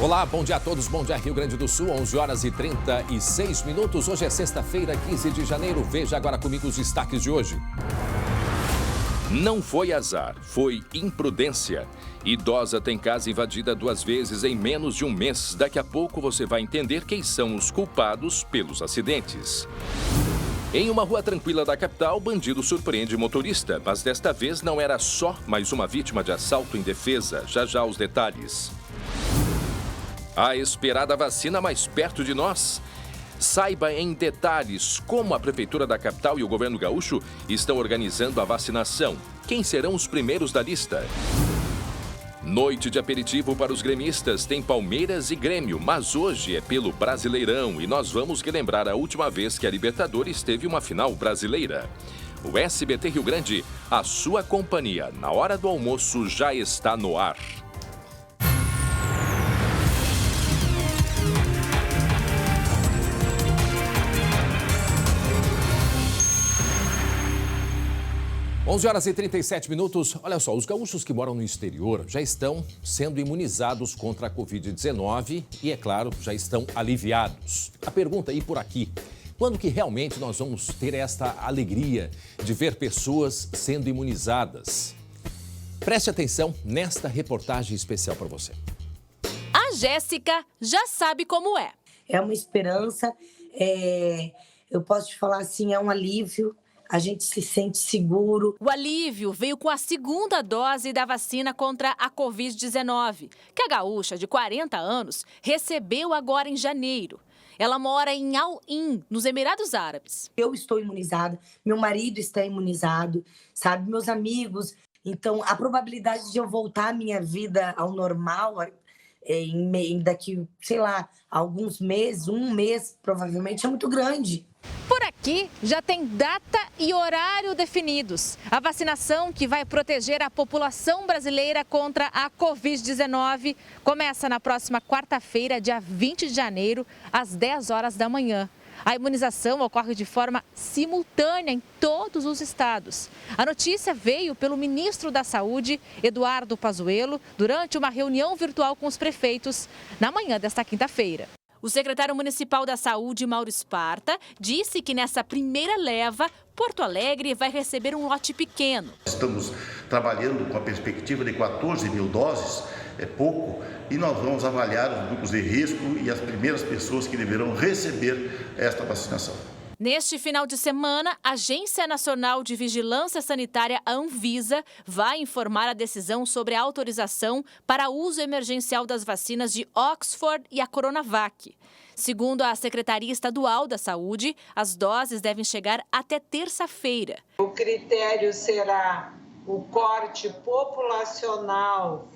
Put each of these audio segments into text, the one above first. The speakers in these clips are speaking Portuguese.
Olá, bom dia a todos, bom dia Rio Grande do Sul, 11 horas e 36 minutos. Hoje é sexta-feira, 15 de janeiro. Veja agora comigo os destaques de hoje. Não foi azar, foi imprudência. Idosa tem casa invadida 2 vezes em menos de um mês. Daqui a pouco você vai entender quem são os culpados pelos acidentes. Em uma rua tranquila da capital, bandido surpreende motorista, mas desta vez não era só mais uma vítima de assalto indefesa. Já já os detalhes. A esperada vacina mais perto de nós. Saiba em detalhes como a Prefeitura da capital e o governo gaúcho estão organizando a vacinação. Quem serão os primeiros da lista? Noite de aperitivo para os gremistas, tem Palmeiras e Grêmio, mas hoje é pelo Brasileirão e nós vamos relembrar a última vez que a Libertadores teve uma final brasileira. O SBT Rio Grande, a sua companhia na hora do almoço já está no ar. Onze horas e 37 minutos. Olha só, os gaúchos que moram no exterior já estão sendo imunizados contra a Covid-19 e, é claro, já estão aliviados. A pergunta aí por aqui, quando que realmente nós vamos ter esta alegria de ver pessoas sendo imunizadas? Preste atenção nesta reportagem especial para você. A Jéssica já sabe como é. É uma esperança, eu posso te falar assim, é um alívio. A gente se sente seguro. O alívio veio com a segunda dose da vacina contra a Covid-19, que a gaúcha de 40 anos recebeu agora em janeiro. Ela mora em Al-Ain, nos Emirados Árabes. Eu estou imunizada, meu marido está imunizado, sabe? Meus amigos. Então, a probabilidade de eu voltar à minha vida ao normal daqui, sei lá, alguns meses, um mês, provavelmente, é muito grande. Por aqui já tem data e horário definidos. A vacinação que vai proteger a população brasileira contra a Covid-19 começa na próxima quarta-feira, dia 20 de janeiro, às 10 horas da manhã. A imunização ocorre de forma simultânea em todos os estados. A notícia veio pelo ministro da Saúde, Eduardo Pazuello, durante uma reunião virtual com os prefeitos na manhã desta quinta-feira. O secretário municipal da Saúde, Mauro Esparta, disse que nessa primeira leva, Porto Alegre vai receber um lote pequeno. Estamos trabalhando com a perspectiva de 14 mil doses, é pouco, e nós vamos avaliar os grupos de risco e as primeiras pessoas que deverão receber esta vacinação. Neste final de semana, a Agência Nacional de Vigilância Sanitária, a Anvisa, vai informar a decisão sobre a autorização para uso emergencial das vacinas de Oxford e a Coronavac. Segundo a Secretaria Estadual da Saúde, as doses devem chegar até terça-feira. O critério será o corte populacional,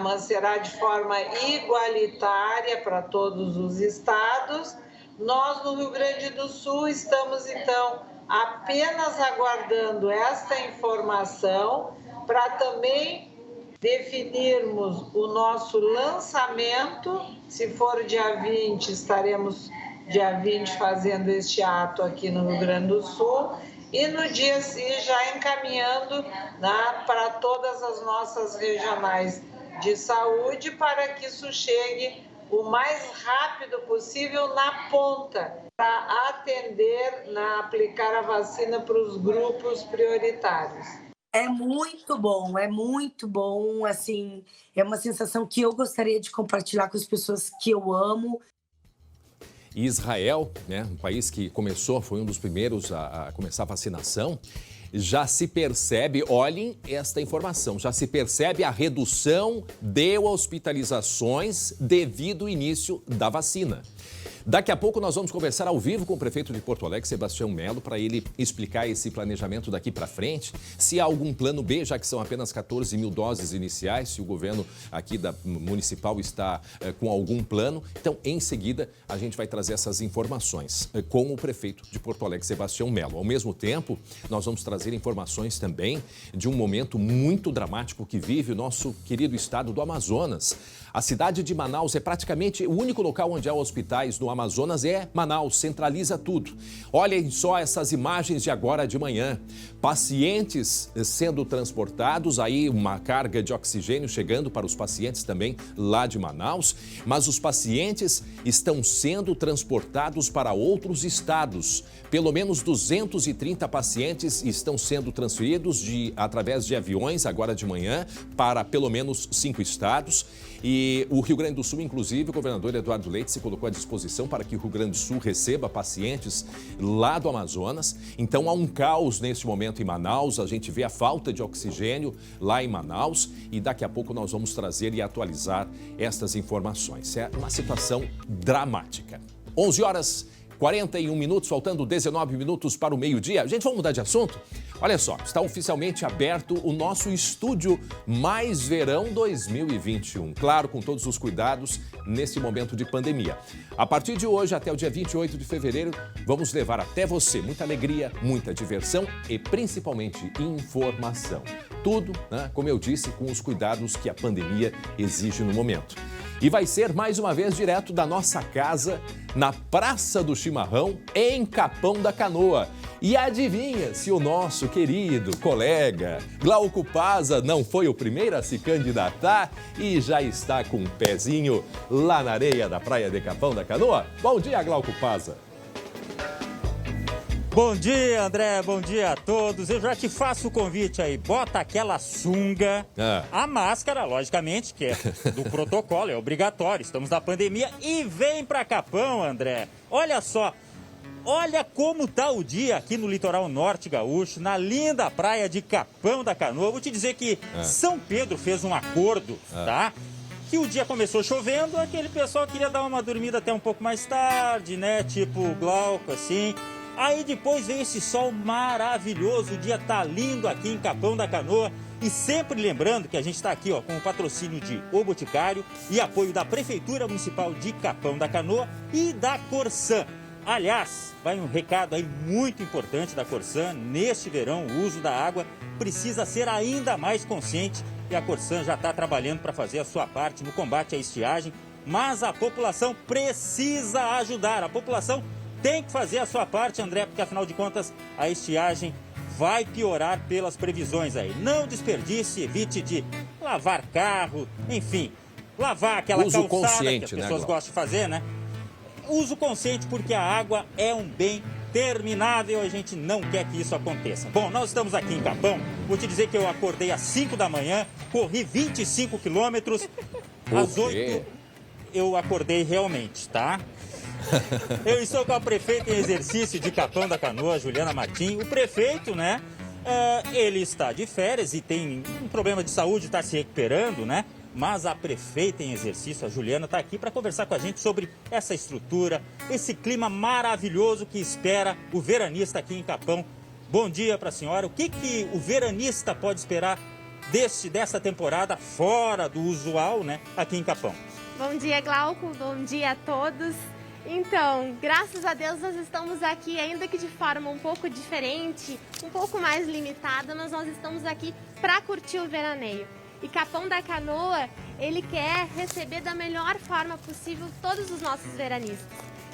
mas será de forma igualitária para todos os estados. Nós, no Rio Grande do Sul, estamos, então, apenas aguardando esta informação para também definirmos o nosso lançamento. Se for dia 20, estaremos dia 20 fazendo este ato aqui no Rio Grande do Sul. E no dia seguinte, já encaminhando para todas as nossas regionais de saúde para que isso chegue o mais rápido possível na ponta, para atender, aplicar a vacina para os grupos prioritários. É muito bom, assim, é uma sensação que eu gostaria de compartilhar com as pessoas que eu amo. Israel, um país que foi um dos primeiros a começar a vacinação, já se percebe, olhem esta informação, já se percebe a redução de hospitalizações devido ao início da vacina. Daqui a pouco nós vamos conversar ao vivo com o prefeito de Porto Alegre, Sebastião Melo, para ele explicar esse planejamento daqui para frente, se há algum plano B, já que são apenas 14 mil doses iniciais, se o governo aqui da municipal está com algum plano. Então, em seguida, a gente vai trazer essas informações com o prefeito de Porto Alegre, Sebastião Melo. Ao mesmo tempo, nós vamos trazer informações também de um momento muito dramático que vive o nosso querido estado do Amazonas. A cidade de Manaus é praticamente o único local onde há hospitais no Amazonas, é Manaus, centraliza tudo. Olhem só essas imagens de agora de manhã. Pacientes sendo transportados, aí uma carga de oxigênio chegando para os pacientes também lá de Manaus, mas os pacientes estão sendo transportados para outros estados. Pelo menos 230 pacientes estão sendo transferidos através de aviões agora de manhã para pelo menos 5 estados. E o Rio Grande do Sul, inclusive, o governador Eduardo Leite se colocou à disposição para que o Rio Grande do Sul receba pacientes lá do Amazonas. Então há um caos neste momento em Manaus, a gente vê a falta de oxigênio lá em Manaus e daqui a pouco nós vamos trazer e atualizar estas informações. É uma situação dramática. 11 horas 41 minutos, faltando 19 minutos para o meio-dia. Gente, vamos mudar de assunto? Olha só, está oficialmente aberto o nosso estúdio Mais Verão 2021. Claro, com todos os cuidados nesse momento de pandemia. A partir de hoje, até o dia 28 de fevereiro, vamos levar até você muita alegria, muita diversão e principalmente informação. Tudo, né, como eu disse, com os cuidados que a pandemia exige no momento. E vai ser, mais uma vez, direto da nossa casa, na Praça do Chimarrão, em Capão da Canoa. E adivinha se o nosso querido colega Glauco Paza não foi o primeiro a se candidatar e já está com um pezinho lá na areia da praia de Capão da Canoa? Bom dia, Glauco Paza. Bom dia, André. Bom dia a todos. Eu já te faço o convite aí. Bota aquela sunga, a máscara, logicamente, que é do protocolo, é obrigatório. Estamos na pandemia. E vem pra Capão, André. Olha só. Olha como tá o dia aqui no litoral norte gaúcho, na linda praia de Capão da Canoa. Vou te dizer que São Pedro fez um acordo, tá? Que o dia começou chovendo, aquele pessoal queria dar uma dormida até um pouco mais tarde, né? Tipo Glauco, assim. Aí depois veio esse sol maravilhoso, o dia tá lindo aqui em Capão da Canoa. E sempre lembrando que a gente está aqui, ó, com o patrocínio de O Boticário e apoio da Prefeitura Municipal de Capão da Canoa e da Corsan. Aliás, vai um recado aí muito importante da Corsan. Neste verão, o uso da água precisa ser ainda mais consciente e a Corsan já está trabalhando para fazer a sua parte no combate à estiagem. Mas a população precisa ajudar, a população tem que fazer a sua parte, André, porque afinal de contas a estiagem vai piorar pelas previsões aí. Não desperdice, evite de lavar carro, enfim, lavar aquela uso calçada que as pessoas né, gostam de fazer, né? Uso consciente, porque a água é um bem terminável, a gente não quer que isso aconteça. Bom, nós estamos aqui em Capão, vou te dizer que eu acordei às 5 da manhã, corri 25 quilômetros, às 8 eu acordei realmente, tá? Eu estou com a prefeita em exercício de Capão da Canoa, Juliana Martim. O prefeito, né, ele está de férias e tem um problema de saúde, está se recuperando, né? Mas a prefeita em exercício, a Juliana, está aqui para conversar com a gente sobre essa estrutura, esse clima maravilhoso que espera o veranista aqui em Capão. Bom dia para a senhora. O que o veranista pode esperar dessa temporada fora do usual, né, aqui em Capão? Bom dia, Glauco. Bom dia a todos. Então, graças a Deus nós estamos aqui, ainda que de forma um pouco diferente, um pouco mais limitada, mas nós estamos aqui para curtir o veraneio. E Capão da Canoa, ele quer receber da melhor forma possível todos os nossos veranistas.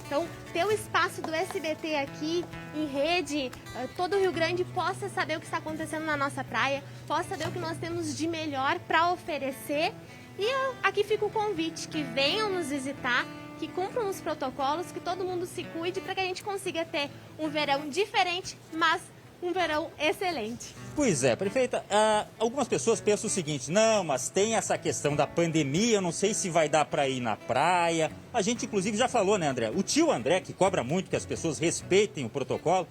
Então, ter o espaço do SBT aqui em rede, todo o Rio Grande possa saber o que está acontecendo na nossa praia, possa saber o que nós temos de melhor para oferecer. E aqui fica o convite, que venham nos visitar, que cumpram os protocolos, que todo mundo se cuide para que a gente consiga ter um verão diferente, mas um verão excelente. Pois é, prefeita, algumas pessoas pensam o seguinte: não, mas tem essa questão da pandemia, eu não sei se vai dar para ir na praia. A gente inclusive já falou, né, André? O tio André, que cobra muito que as pessoas respeitem o protocolo,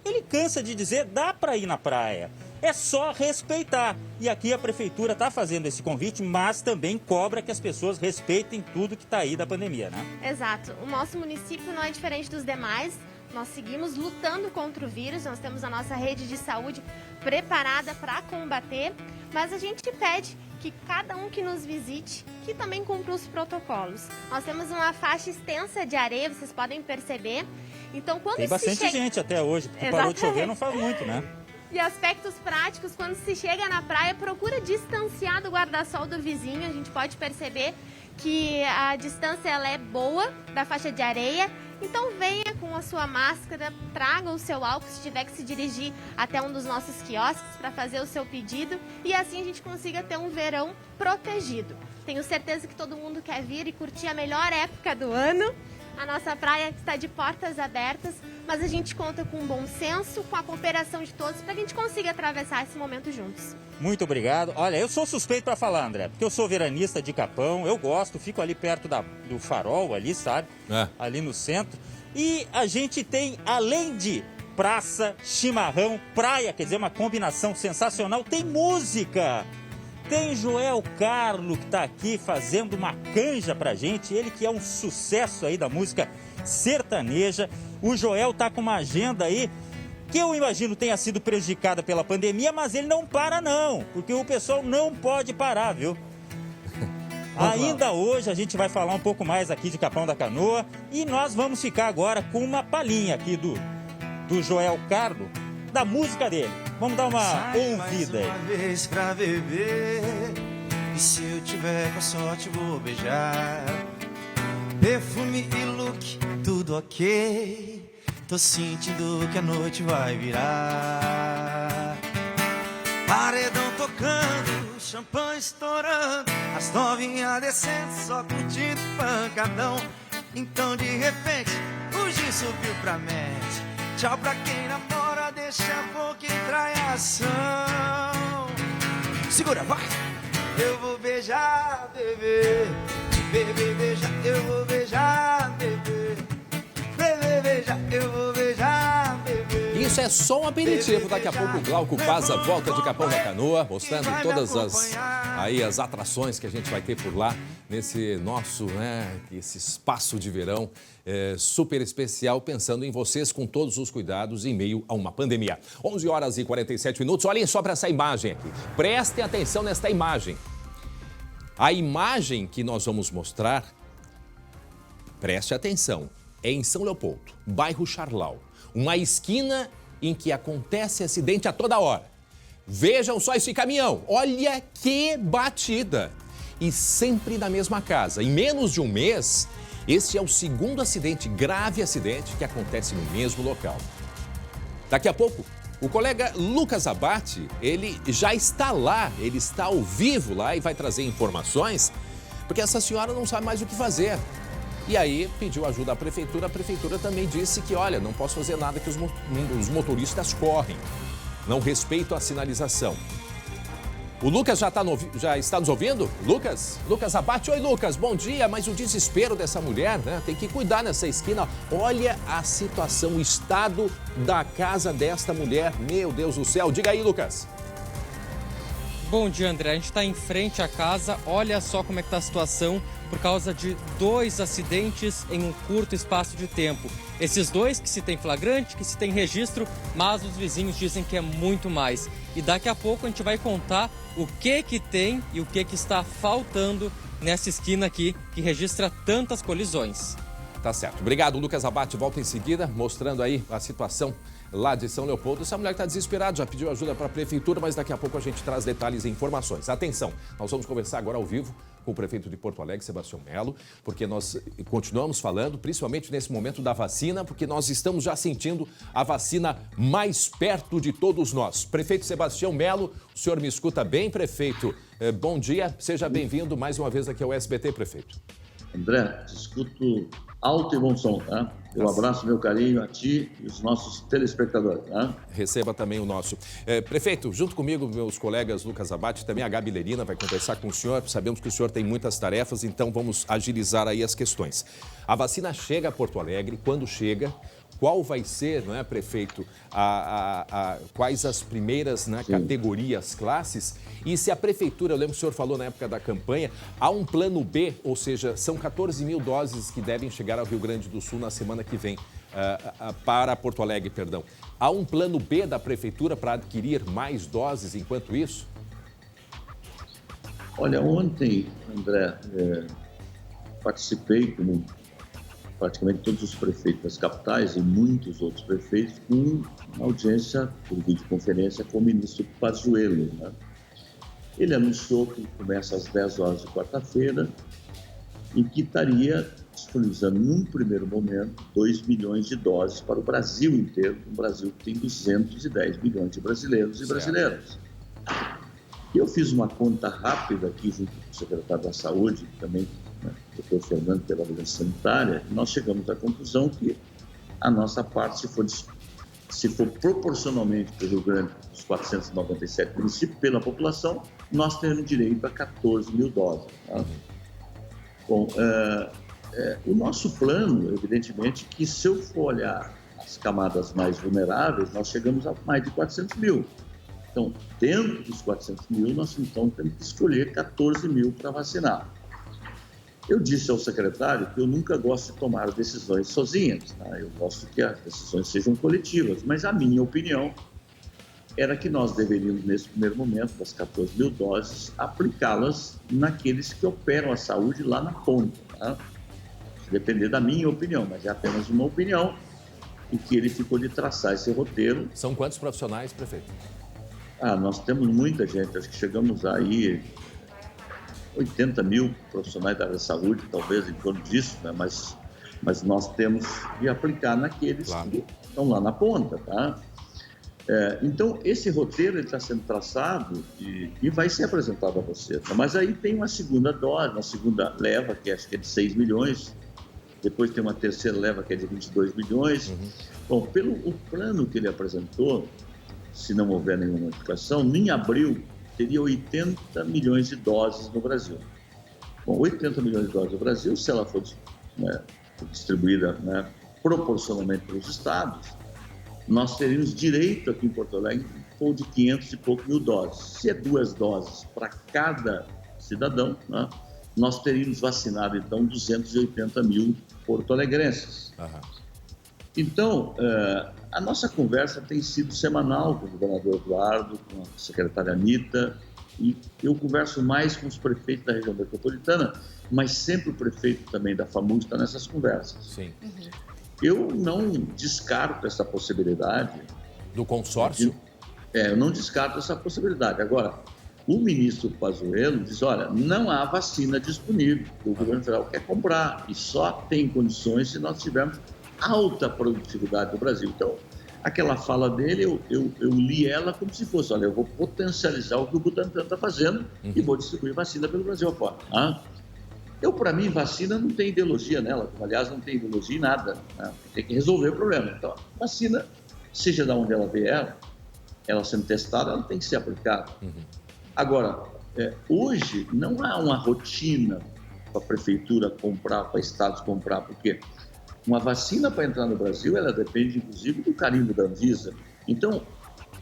ele cansa de dizer, dá para ir na praia. É só respeitar. E aqui a prefeitura está fazendo esse convite, mas também cobra que as pessoas respeitem tudo que está aí da pandemia, né? Exato. O nosso município não é diferente dos demais. Nós seguimos lutando contra o vírus, nós temos a nossa rede de saúde preparada para combater, mas a gente pede que cada um que nos visite, que também cumpra os protocolos. Nós temos uma faixa extensa de areia, vocês podem perceber. Então, quando tem bastante gente até hoje, porque parou de chover não faz muito, né? E aspectos práticos, quando se chega na praia, procura distanciar do guarda-sol do vizinho. A gente pode perceber que a distância ela é boa da faixa de areia. Então venha com a sua máscara, traga o seu álcool se tiver que se dirigir até um dos nossos quiosques para fazer o seu pedido e assim a gente consiga ter um verão protegido. Tenho certeza que todo mundo quer vir e curtir a melhor época do ano. A nossa praia está de portas abertas, mas a gente conta com bom senso, com a cooperação de todos para que a gente consiga atravessar esse momento juntos. Muito obrigado. Olha, eu sou suspeito para falar, André, porque eu sou veranista de Capão, eu gosto, fico ali perto do farol, ali, sabe? Ali no centro. E a gente tem, além de praça, chimarrão, praia, quer dizer, uma combinação sensacional, tem música. Tem Joel Carlo que está aqui fazendo uma canja pra gente, ele que é um sucesso aí da música sertaneja. O Joel tá com uma agenda aí que eu imagino tenha sido prejudicada pela pandemia, mas ele não para não, porque o pessoal não pode parar, viu? Ainda hoje a gente vai falar um pouco mais aqui de Capão da Canoa e nós vamos ficar agora com uma palhinha aqui do Joel Carlo, da música dele. Vamos dar uma ouvida aí. Mais uma vez pra beber, e se eu tiver com sorte vou beijar. Perfume e look, tudo ok. Tô sentindo que a noite vai virar. Paredão tocando, champanhe estourando, as novinhas descendo, só curtindo pancadão. Então de repente, o gin subiu pra mente. Tchau pra quem namora, deixa a boca entrar em ação. Segura, vai! Eu vou beijar, bebê. Bebê, beija, eu vou beijar, bebê. Bebê, beija, eu vou beijar, bebê. Isso é só um aperitivo. Daqui a pouco o Glauco Paza volta de Capão da Canoa, mostrando todas as atrações que a gente vai ter por lá, nesse nosso, esse espaço de verão super especial, pensando em vocês com todos os cuidados em meio a uma pandemia. 11 horas e 47 minutos. Olhem só para essa imagem aqui. Prestem atenção nesta imagem. A imagem que nós vamos mostrar, preste atenção, é em São Leopoldo, bairro Charlau. Uma esquina em que acontece acidente a toda hora. Vejam só esse caminhão. Olha que batida. E sempre na mesma casa. Em menos de um mês, este é o segundo acidente, grave acidente, que acontece no mesmo local. Daqui a pouco, o colega Lucas Abate, ele já está lá, ele está ao vivo lá e vai trazer informações, porque essa senhora não sabe mais o que fazer. E aí pediu ajuda à prefeitura, a prefeitura também disse que, olha, não posso fazer nada que os motoristas correm, não respeitam a sinalização. O Lucas já está nos ouvindo? Lucas Abate, oi Lucas, bom dia, mas o desespero dessa mulher, né? Tem que cuidar nessa esquina. Olha a situação, o estado da casa desta mulher, meu Deus do céu. Diga aí, Lucas. Bom dia, André. A gente está em frente à casa. Olha só como é que está a situação por causa de 2 acidentes em um curto espaço de tempo. Esses 2 que se tem flagrante, que se tem registro, mas os vizinhos dizem que é muito mais. E daqui a pouco a gente vai contar o que tem e o que está faltando nessa esquina aqui que registra tantas colisões. Tá certo. Obrigado, Lucas Abate. Volta em seguida, mostrando aí a situação lá de São Leopoldo. Essa mulher está desesperada, já pediu ajuda para a prefeitura, mas daqui a pouco a gente traz detalhes e informações. Atenção, nós vamos conversar agora ao vivo com o prefeito de Porto Alegre, Sebastião Melo, porque nós continuamos falando, principalmente nesse momento da vacina, porque nós estamos já sentindo a vacina mais perto de todos nós. Prefeito Sebastião Melo, o senhor me escuta bem, prefeito? Bom dia, seja bem-vindo mais uma vez aqui ao SBT, prefeito. André, te escuto alto e bom som, tá? Eu abraço, meu carinho a ti e os nossos telespectadores, tá? Receba também o nosso. Prefeito, junto comigo, meus colegas Lucas Abate, também a Gabi Lerina vai conversar com o senhor. Sabemos que o senhor tem muitas tarefas, então vamos agilizar aí as questões. A vacina chega a Porto Alegre, quando chega? Qual vai ser, não é, prefeito, quais as primeiras, né, categorias, classes? E se a prefeitura, eu lembro que o senhor falou na época da campanha, há um plano B, ou seja, são 14 mil doses que devem chegar ao Rio Grande do Sul na semana que vem, para Porto Alegre, perdão. Há um plano B da prefeitura para adquirir mais doses enquanto isso? Olha, ontem, André, participei com praticamente todos os prefeitos das capitais e muitos outros prefeitos com uma audiência por videoconferência com o ministro Pazuello, né? Ele anunciou que começa às 10 horas de quarta-feira e que estaria disponibilizando, num primeiro momento, 2 milhões de doses para o Brasil inteiro, um Brasil que tem 210 milhões de brasileiros e brasileiras. E eu fiz uma conta rápida aqui junto com o secretário da Saúde, também, né, o doutor Fernando, pela Vigilância Sanitária, e nós chegamos à conclusão que a nossa parte, se for proporcionalmente para o Rio Grande, dos 497 municípios, pela população, nós teremos direito a 14 mil doses. Tá? Bom, o nosso plano, evidentemente, que se eu for olhar as camadas mais vulneráveis, nós chegamos a mais de 400 mil. Então, dentro dos 400 mil, nós então temos que escolher 14 mil para vacinar. Eu disse ao secretário que eu nunca gosto de tomar decisões sozinhas, tá? Eu gosto que as decisões sejam coletivas, mas a minha opinião era que nós deveríamos, nesse primeiro momento, das 14 mil doses, aplicá-las naqueles que operam a saúde lá na ponta, tá? Depender da minha opinião, mas é apenas uma opinião, e que ele ficou de traçar esse roteiro. São quantos profissionais, prefeito? Nós temos muita gente, acho que chegamos aí 80 mil profissionais da área da saúde, talvez em torno disso, né? Mas nós temos que aplicar naqueles que estão lá na ponta, tá? Então, esse roteiro está sendo traçado e vai ser apresentado a você, tá? Mas aí tem uma segunda dose, uma segunda leva, que acho que é de 6 milhões, depois tem uma terceira leva que é de 22 milhões. Bom, pelo o plano que ele apresentou, se não houver nenhuma modificação, em abril teria 80 milhões de doses no Brasil. Bom, 80 milhões de doses no Brasil, se ela for distribuída, né, proporcionalmente pelos estados, nós teríamos direito aqui em Porto Alegre de 500 e pouco mil doses. Se é 2 doses para cada cidadão, né, nós teríamos vacinado, então, 280 mil porto-alegrenses. Então, a nossa conversa tem sido semanal com o governador Eduardo, com a secretária Anitta, e eu converso mais com os prefeitos da região metropolitana, mas sempre o prefeito também da FAMURS está nessas conversas. Sim. Eu não descarto essa possibilidade. Do consórcio? Eu não descarto essa possibilidade. Agora, o ministro Pazuello diz, olha, não há vacina disponível, o governo federal quer comprar, e só tem condições se nós tivermos alta produtividade do Brasil. Então, aquela fala dele, eu li ela como se fosse, olha, eu vou potencializar o que o Butantan está fazendo e vou distribuir vacina pelo Brasil afora. Para mim, vacina não tem ideologia nela, como, aliás, não tem ideologia em nada, né? Tem que resolver o problema. Então, vacina, seja de onde ela vier, ela sendo testada, ela tem que ser aplicada. Agora, hoje não há uma rotina para a prefeitura comprar, para estados comprar, porque uma vacina para entrar no Brasil, ela depende, inclusive, do carimbo da Anvisa. Então,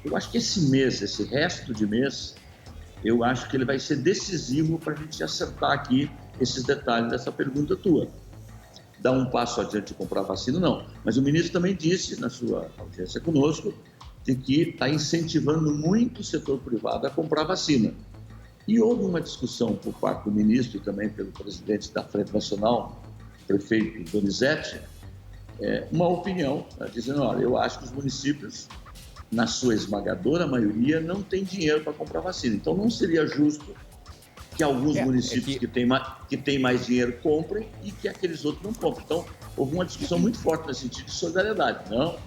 eu acho que esse resto de mês, eu acho que ele vai ser decisivo para a gente acertar aqui esses detalhes dessa pergunta tua. Dar um passo adiante de comprar vacina, não. Mas o ministro também disse, na sua audiência conosco, de que está incentivando muito o setor privado a comprar vacina. E houve uma discussão por parte do ministro e também pelo presidente da Frente Nacional, prefeito Donizete, uma opinião, dizendo, olha, eu acho que os municípios, na sua esmagadora maioria, não têm dinheiro para comprar vacina. Então, não seria justo que alguns municípios que têm mais dinheiro comprem e que aqueles outros não comprem. Então, houve uma discussão muito forte nesse sentido de solidariedade, não?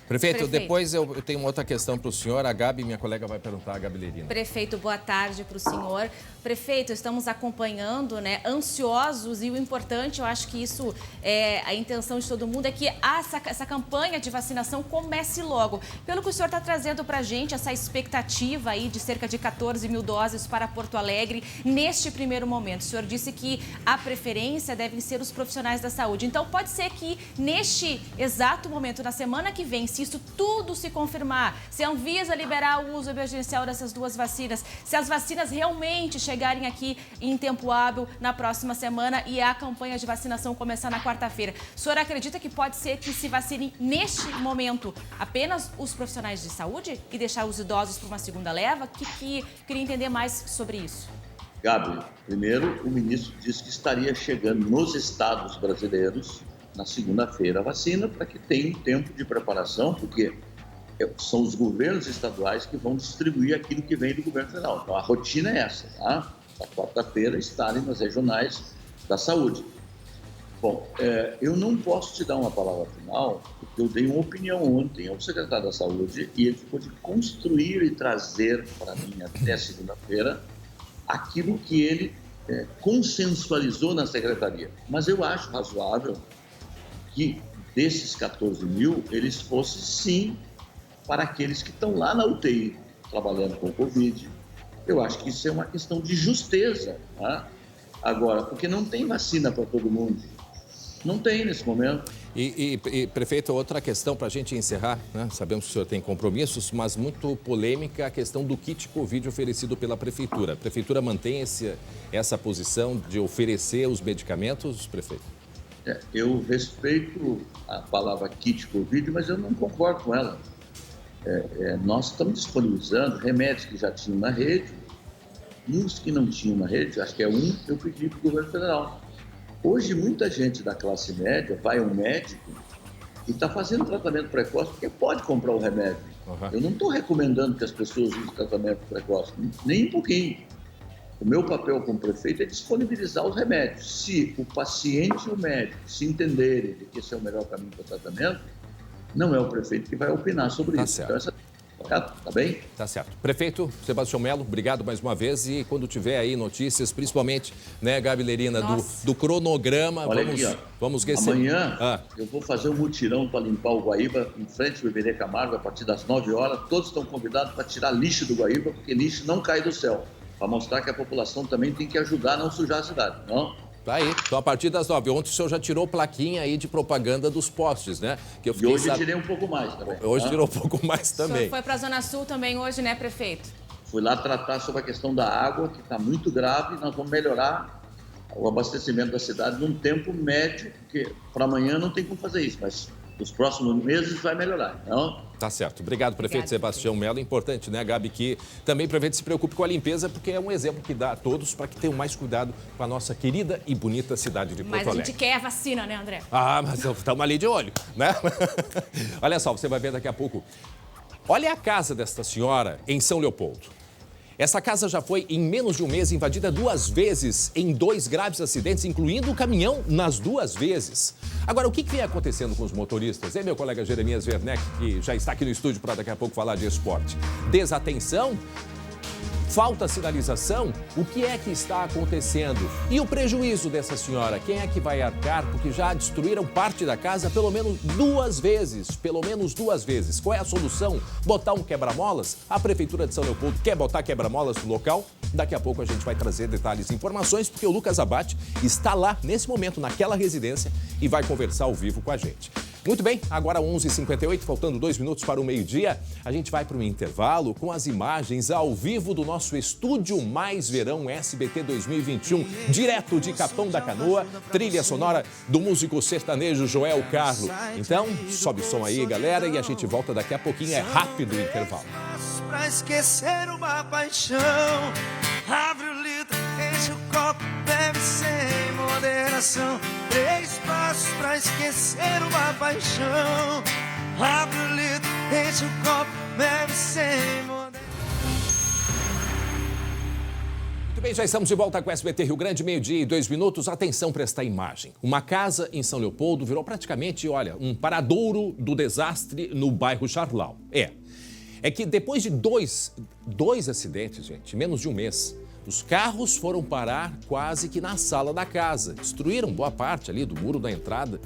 Prefeito, depois eu tenho uma outra questão para o senhor. A Gabi, minha colega, vai perguntar, a Gabi Lerina. Prefeito, boa tarde para o senhor. Prefeito, estamos acompanhando, né, ansiosos, e o importante, eu acho que isso é a intenção de todo mundo, é que essa campanha de vacinação comece logo. Pelo que o senhor está trazendo para a gente, essa expectativa aí de cerca de 14 mil doses para Porto Alegre neste primeiro momento. O senhor disse que a preferência devem ser os profissionais da saúde. Então, pode ser que neste exato momento, na semana que vem, se isso tudo se confirmar, se a Anvisa liberar o uso emergencial dessas 2 vacinas, se as vacinas realmente chegarem aqui em tempo hábil na próxima semana e a campanha de vacinação começar na quarta-feira, o senhor acredita que pode ser que se vacinem neste momento apenas os profissionais de saúde e deixar os idosos para uma segunda leva? Queria entender mais sobre isso. Gabi, primeiro, o ministro disse que estaria chegando nos estados brasileiros na segunda-feira a vacina, para que tenha um tempo de preparação, porque são os governos estaduais que vão distribuir aquilo que vem do governo federal. Então, a rotina é essa, tá? Na quarta-feira, estarem nas regionais da saúde. Bom, eu não posso te dar uma palavra final, porque eu dei uma opinião ontem ao secretário da Saúde e ele ficou de construir e trazer para mim até segunda-feira aquilo que ele consensualizou na secretaria. Mas eu acho razoável que desses 14 mil, eles fossem sim para aqueles que estão lá na UTI trabalhando com Covid. Eu acho que isso é uma questão de justeza, tá? Agora, porque não tem vacina para todo mundo. Não tem nesse momento. E prefeito, outra questão para a gente encerrar, né? Sabemos que o senhor tem compromissos, mas muito polêmica a questão do kit Covid oferecido pela Prefeitura. A Prefeitura mantém essa posição de oferecer os medicamentos, prefeito? Eu respeito a palavra kit Covid, mas eu não concordo com ela. Nós estamos disponibilizando remédios que já tinham na rede e os que não tinham na rede, acho que eu pedi para o governo federal. Hoje, muita gente da classe média vai ao médico e está fazendo tratamento precoce porque pode comprar o remédio. Uhum. Eu não estou recomendando que as pessoas usem tratamento precoce, nem um pouquinho. O meu papel como prefeito é disponibilizar os remédios. Se o paciente e o médico se entenderem de que esse é o melhor caminho para o tratamento, não é o prefeito que vai opinar sobre isso. Certo. Então, tá bem? Tá certo. Prefeito Sebastião Melo, obrigado mais uma vez e quando tiver aí notícias, principalmente, né, Gabi Lerina, do cronograma, vamos receber. Amanhã eu vou fazer um mutirão para limpar o Guaíba em frente ao Iberê Camargo a partir das 9 horas. Todos estão convidados para tirar lixo do Guaíba, porque lixo não cai do céu. Para mostrar que a população também tem que ajudar a não sujar a cidade, não? Tá aí, então a partir das 9. Ontem o senhor já tirou plaquinha aí de propaganda dos postes, né? Que eu fiquei, e hoje tirei um pouco mais também. Hoje tirou um pouco mais também. O senhor foi para a Zona Sul também hoje, né, prefeito? Fui lá tratar sobre a questão da água, que está muito grave, e nós vamos melhorar o abastecimento da cidade num tempo médio, porque para amanhã não tem como fazer isso, mas nos próximos meses vai melhorar, não? Tá certo. Obrigado, prefeito Sebastião Melo. Importante, né, Gabi, que também o prefeito se preocupe com a limpeza, porque é um exemplo que dá a todos para que tenham mais cuidado com a nossa querida e bonita cidade de Porto Alegre. Mas a gente quer a vacina, né, André? Mas estamos ali de olho, né? Olha só, você vai ver daqui a pouco. Olha a casa desta senhora em São Leopoldo. Essa casa já foi, em menos de um mês, invadida 2 vezes em 2 graves acidentes, incluindo o caminhão nas 2 vezes. Agora, o que vem acontecendo com os motoristas? Meu colega Jeremias Werneck, que já está aqui no estúdio para daqui a pouco falar de esporte. Desatenção? Falta sinalização? O que é que está acontecendo? E o prejuízo dessa senhora? Quem é que vai arcar? Porque já destruíram parte da casa pelo menos 2 vezes. Pelo menos 2 vezes. Qual é a solução? Botar um quebra-molas? A Prefeitura de São Leopoldo quer botar quebra-molas no local? Daqui a pouco a gente vai trazer detalhes e informações, porque o Lucas Abate está lá, nesse momento, naquela residência e vai conversar ao vivo com a gente. Muito bem, agora 11h58, faltando 2 minutos para o meio-dia, a gente vai para um intervalo com as imagens ao vivo do nosso Estúdio Mais Verão SBT 2021, direto de Capão da Canoa, trilha sonora do músico sertanejo Joel Carlo. Então, sobe o som aí, galera, e a gente volta daqui a pouquinho, é rápido o intervalo. Pra esquecer uma paixão, abre o litro, enche o copo, bebe sem moderação. 3 passos pra esquecer uma paixão, abre o litro, enche o copo, bebe sem moderação. Muito bem, já estamos de volta com o SBT Rio Grande, 12h02. Atenção para esta imagem. Uma casa em São Leopoldo virou praticamente, um paradouro do desastre no bairro Charlau. É que depois de dois acidentes, gente, em menos de um mês, os carros foram parar quase que na sala da casa. Destruíram boa parte ali do muro da entrada.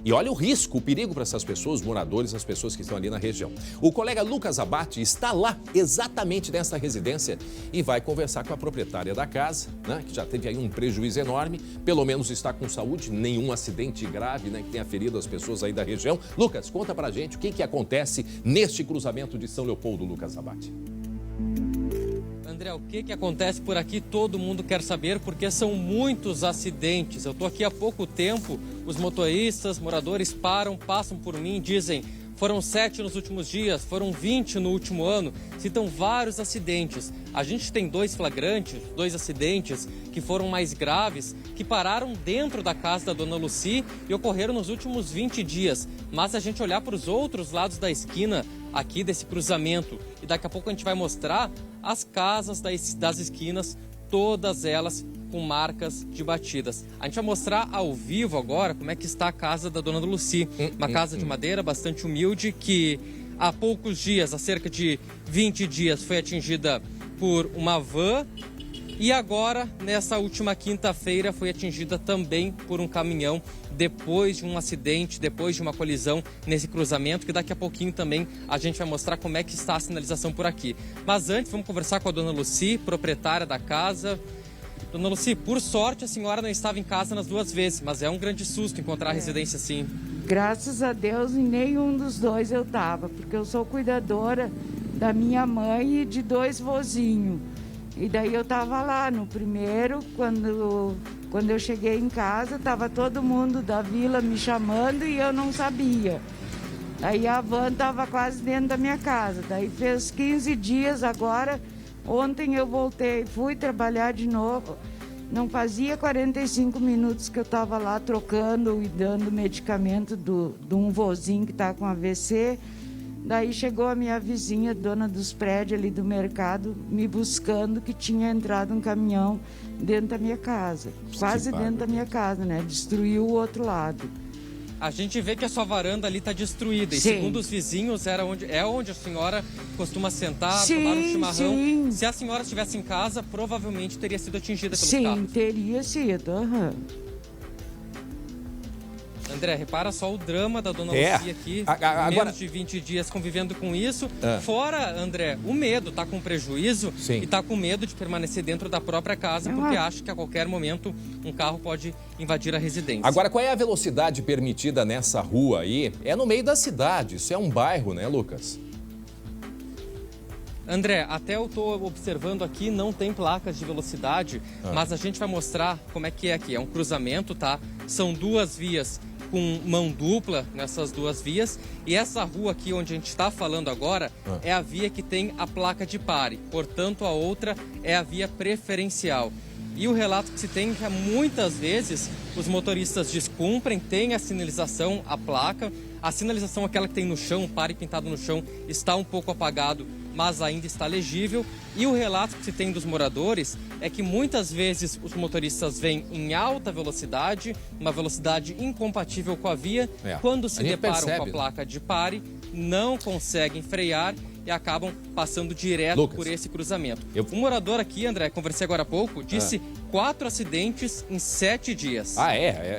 E olha o risco, o perigo para essas pessoas, moradores, as pessoas que estão ali na região. O colega Lucas Abate está lá, exatamente nessa residência, e vai conversar com a proprietária da casa, né, que já teve aí um prejuízo enorme, pelo menos está com saúde, nenhum acidente grave, né, que tenha ferido as pessoas aí da região. Lucas, conta pra gente o que acontece neste cruzamento de São Leopoldo, Lucas Abate. André, o que acontece por aqui? Todo mundo quer saber, porque são muitos acidentes. Eu estou aqui há pouco tempo, os motoristas, moradores passam por mim, dizem: foram 7 nos últimos dias, foram 20 no último ano, citam vários acidentes. A gente tem 2 flagrantes, 2 acidentes que foram mais graves, que pararam dentro da casa da dona Lucy e ocorreram nos últimos 20 dias. Mas se a gente olhar para os outros lados da esquina aqui desse cruzamento, e daqui a pouco a gente vai mostrar as casas das esquinas, todas elas com marcas de batidas. A gente vai mostrar ao vivo agora como é que está a casa da dona Lucy. Uma casa de madeira bastante humilde que há poucos dias, há cerca de 20 dias, foi atingida por uma van. E agora, nessa última quinta-feira, foi atingida também por um caminhão depois de um acidente, depois de uma colisão nesse cruzamento, que daqui a pouquinho também a gente vai mostrar como é que está a sinalização por aqui. Mas antes, vamos conversar com a dona Lucy, proprietária da casa. Dona Lucy, por sorte a senhora não estava em casa nas duas vezes, mas é um grande susto encontrar a residência assim. Graças a Deus, em nenhum dos dois eu estava, porque eu sou cuidadora da minha mãe e de 2 vozinhos. E daí eu estava lá no primeiro, quando eu cheguei em casa, estava todo mundo da vila me chamando e eu não sabia. Aí a van estava quase dentro da minha casa. Daí fez 15 dias agora, ontem eu voltei, fui trabalhar de novo. Não fazia 45 minutos que eu estava lá trocando e dando medicamento de um vozinho que está com AVC. Daí chegou a minha vizinha, dona dos prédios ali do mercado, me buscando que tinha entrado um caminhão dentro da minha casa. Quase dentro da minha casa, né? Destruiu o outro lado. A gente vê que a sua varanda ali está destruída. E segundo os vizinhos, é onde a senhora costuma sentar, tomar um chimarrão. Sim. Se a senhora estivesse em casa, provavelmente teria sido atingida pelos carros. Sim, teria sido. André, repara só o drama da dona Lucy aqui, agora... menos de 20 dias convivendo com isso. Fora, André, o medo, tá com prejuízo e tá com medo de permanecer dentro da própria casa, porque acha que a qualquer momento um carro pode invadir a residência. Agora, qual é a velocidade permitida nessa rua aí? É no meio da cidade, isso é um bairro, né, Lucas? André, até eu estou observando aqui, não tem placas de velocidade, mas a gente vai mostrar como é que é aqui. É um cruzamento, tá? São 2 vias com mão dupla nessas 2 vias. E essa rua aqui onde a gente está falando agora é a via que tem a placa de pare. Portanto, a outra é a via preferencial. E o relato que se tem é que muitas vezes os motoristas descumprem, tem a sinalização, a placa. A sinalização, aquela que tem no chão, o pare pintado no chão, está um pouco apagado, mas ainda está legível. E o relato que se tem dos moradores é que muitas vezes os motoristas vêm em alta velocidade, uma velocidade incompatível com a via. Quando se deparam com a placa de pare, não conseguem frear e acabam passando direto por esse cruzamento. Um morador aqui, André, conversei agora há pouco, disse 4 acidentes em 7 dias.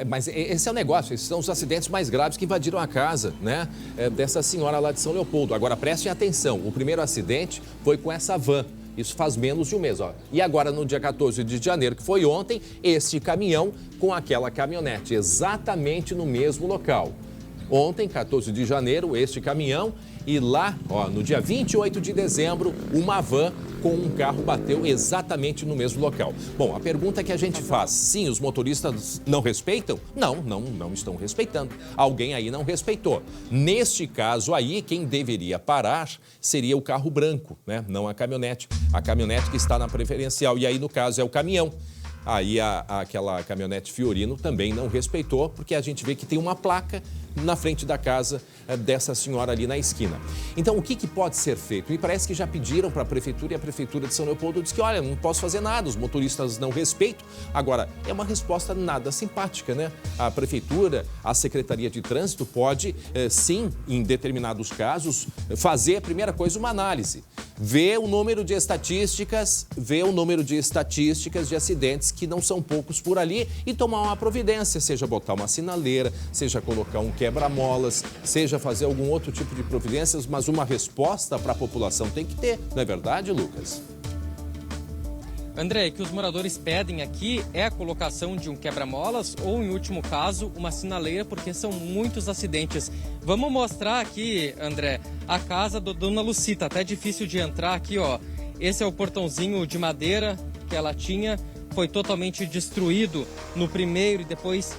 Mas esse é o negócio, esses são os acidentes mais graves que invadiram a casa, né, dessa senhora lá de São Leopoldo. Agora, prestem atenção, o primeiro acidente foi com essa van. Isso faz menos de um mês, ó. E agora, no dia 14 de janeiro, que foi ontem, este caminhão com aquela caminhonete, exatamente no mesmo local. Ontem, 14 de janeiro, este caminhão e lá, ó, no dia 28 de dezembro, uma van com um carro bateu exatamente no mesmo local. Bom, a pergunta que a gente faz, sim, os motoristas não respeitam? Não estão respeitando. Alguém aí não respeitou. Neste caso aí, quem deveria parar seria o carro branco, né? Não a caminhonete. A caminhonete que está na preferencial. E aí, no caso, é o caminhão. Aí aquela caminhonete Fiorino também não respeitou, porque a gente vê que tem uma placa na frente da casa dessa senhora ali na esquina. Então, o que pode ser feito? Me parece que já pediram para a Prefeitura e a Prefeitura de São Leopoldo disse que, olha, não posso fazer nada, os motoristas não respeitam. Agora, é uma resposta nada simpática, né? A Prefeitura, a Secretaria de Trânsito pode, sim, em determinados casos, fazer, a primeira coisa, uma análise. Ver o número de estatísticas, de acidentes, que não são poucos por ali, e tomar uma providência, seja botar uma sinaleira, seja colocar um quebra-molas, seja fazer algum outro tipo de providências, mas uma resposta para a população tem que ter, não é verdade, Lucas? André, o que os moradores pedem aqui é a colocação de um quebra-molas ou, em último caso, uma sinaleira, porque são muitos acidentes. Vamos mostrar aqui, André, a casa da dona Lucy. Tá até difícil de entrar aqui, ó. Esse é o portãozinho de madeira que ela tinha, foi totalmente destruído no primeiro e depois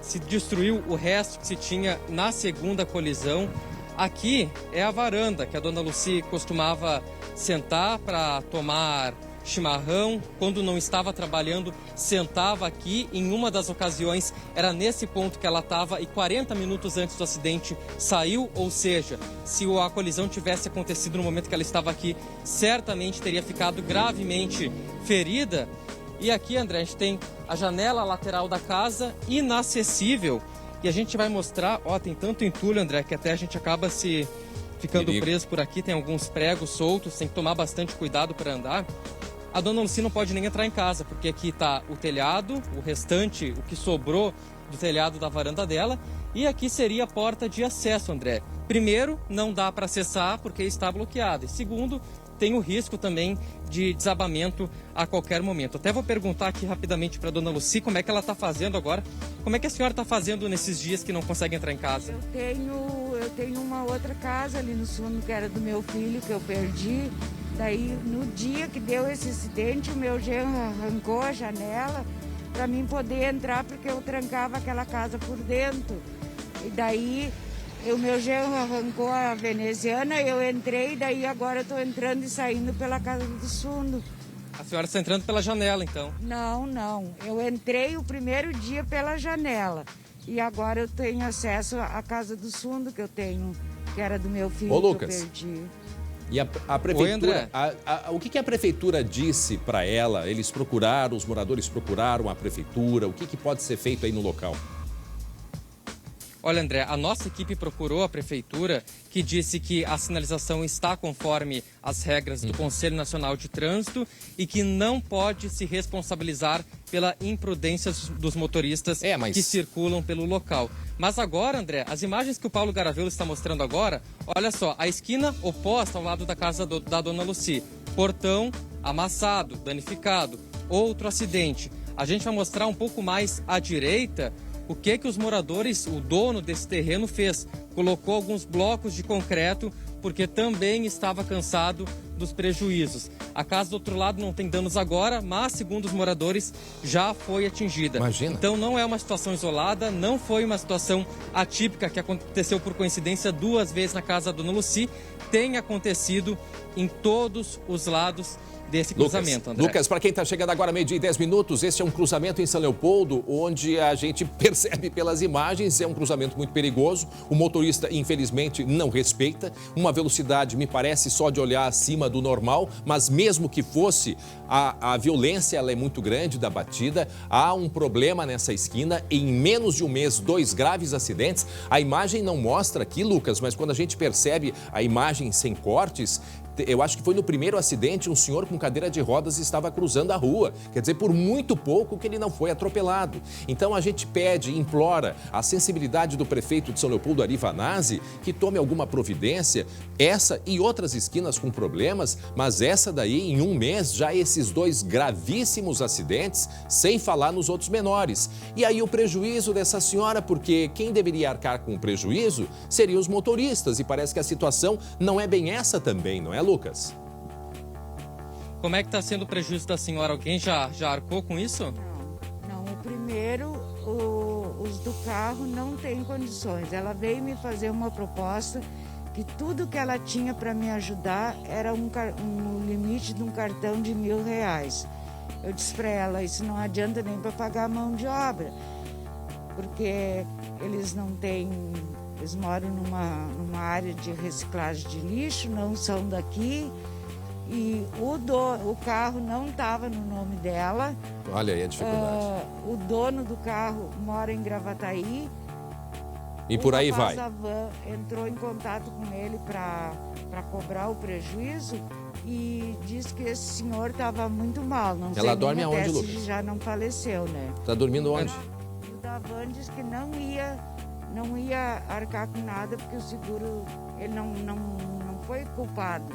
se destruiu o resto que se tinha na segunda colisão. Aqui é a varanda que a dona Lucy costumava sentar para tomar chimarrão. Quando não estava trabalhando, sentava aqui. Em uma das ocasiões, era nesse ponto que ela estava e 40 minutos antes do acidente saiu. Ou seja, se a colisão tivesse acontecido no momento que ela estava aqui, certamente teria ficado gravemente ferida. E aqui, André, a gente tem a janela lateral da casa, inacessível. E a gente vai mostrar, ó, tem tanto entulho, André, que até a gente acaba se ficando preso por aqui. Tem alguns pregos soltos, tem que tomar bastante cuidado para andar. A dona Lucy não pode nem entrar em casa, porque aqui está o telhado, o restante, o que sobrou do telhado da varanda dela. E aqui seria a porta de acesso, André. Primeiro, não dá para acessar porque está bloqueado. E segundo, tem o risco também de desabamento a qualquer momento. Até vou perguntar aqui rapidamente para a dona Lucy como é que ela está fazendo agora. Como é que a senhora está fazendo nesses dias que não consegue entrar em casa? Eu tenho uma outra casa ali no sul, que era do meu filho, que eu perdi. Daí, no dia que deu esse acidente, o meu genro arrancou a janela para mim poder entrar, porque eu trancava aquela casa por dentro. E daí, o meu genro arrancou a veneziana, eu entrei, daí agora estou entrando e saindo pela casa dos fundos. A senhora está entrando pela janela, então? Não. Eu entrei o primeiro dia pela janela. E agora eu tenho acesso à casa dos fundos que eu tenho, que era do meu filho. Ô, Lucas, que eu perdi. E a prefeitura, Oi, André. O que a prefeitura disse para ela? Eles procuraram, os moradores procuraram a prefeitura? O que pode ser feito aí no local? Olha, André, a nossa equipe procurou a prefeitura, que disse que a sinalização está conforme as regras do Conselho Nacional de Trânsito e que não pode se responsabilizar pela imprudência dos motoristas que circulam pelo local. Mas agora, André, as imagens que o Paulo Garavelo está mostrando agora, olha só, a esquina oposta ao lado da casa da dona Lucy, portão amassado, danificado, outro acidente. A gente vai mostrar um pouco mais à direita o que os moradores, o dono desse terreno fez. Colocou alguns blocos de concreto porque também estava cansado dos prejuízos. A casa do outro lado não tem danos agora, mas, segundo os moradores, já foi atingida. Imagina. Então não é uma situação isolada, não foi uma situação atípica que aconteceu por coincidência 2 vezes na casa da dona Lucy. Tem acontecido em todos os lados desse cruzamento, André. Lucas, para quem está chegando agora, 12h e 10 minutos, esse é um cruzamento em São Leopoldo, onde a gente percebe pelas imagens, é um cruzamento muito perigoso. O motorista, infelizmente, não respeita. Uma velocidade, me parece, só de olhar acima do normal, mas mesmo que fosse, a violência ela é muito grande da batida. Há um problema nessa esquina. Em menos de um mês, 2 graves acidentes. A imagem não mostra aqui, Lucas, mas quando a gente percebe a imagem sem cortes, eu acho que foi no primeiro acidente, um senhor com cadeira de rodas estava cruzando a rua. Quer dizer, por muito pouco que ele não foi atropelado. Então a gente pede, implora a sensibilidade do prefeito de São Leopoldo, Ari Vanazzi, que tome alguma providência. Essa e outras esquinas com problemas, mas essa daí, em um mês, já esses 2 gravíssimos acidentes, sem falar nos outros menores. E aí o prejuízo dessa senhora, porque quem deveria arcar com o prejuízo seriam os motoristas. E parece que a situação não é bem essa também, não é, Lucas? Como é que está sendo o prejuízo da senhora? Alguém já arcou com isso? Não. O primeiro, os do carro não têm condições. Ela veio me fazer uma proposta que tudo que ela tinha para me ajudar era um limite de um cartão de R$1.000. Eu disse para ela, isso não adianta nem para pagar a mão de obra, porque eles não têm... Eles moram numa área de reciclagem de lixo, não são daqui. E o carro não estava no nome dela. Olha aí a dificuldade. O dono do carro mora em Gravataí. E por aí vai. O rapaz da van entrou em contato com ele para cobrar o prejuízo e disse que esse senhor estava muito mal. Não sei, ela dorme aonde, Lucas? Já não faleceu, né? Está dormindo onde? O da van disse que não ia arcar com nada, porque o seguro, ele não foi culpado.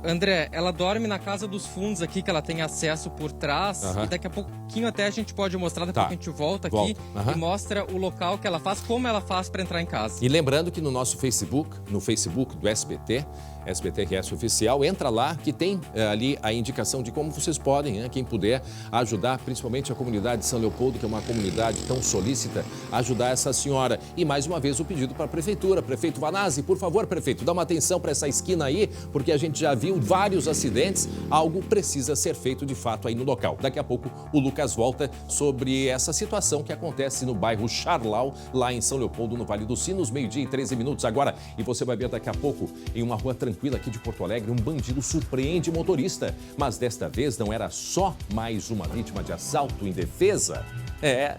André, ela dorme na casa dos fundos aqui, que ela tem acesso por trás. E daqui a pouquinho até a gente pode mostrar, depois que a gente volta aqui e mostra o local que ela faz, como ela faz para entrar em casa. E lembrando que no nosso Facebook, no Facebook do SBT RS Oficial, entra lá que tem ali a indicação de como vocês podem, quem puder ajudar, principalmente a comunidade de São Leopoldo, que é uma comunidade tão solícita, ajudar essa senhora. E mais uma vez o pedido para a prefeitura, prefeito Vanazzi, por favor, prefeito, dá uma atenção para essa esquina aí, porque a gente já viu vários acidentes, algo precisa ser feito de fato aí no local. Daqui a pouco o Lucas Lucas volta sobre essa situação que acontece no bairro Charlau, lá em São Leopoldo, no Vale dos Sinos, 12:13 agora. E você vai ver daqui a pouco, em uma rua tranquila aqui de Porto Alegre, um bandido surpreende motorista. Mas desta vez não era só mais uma vítima de assalto indefesa.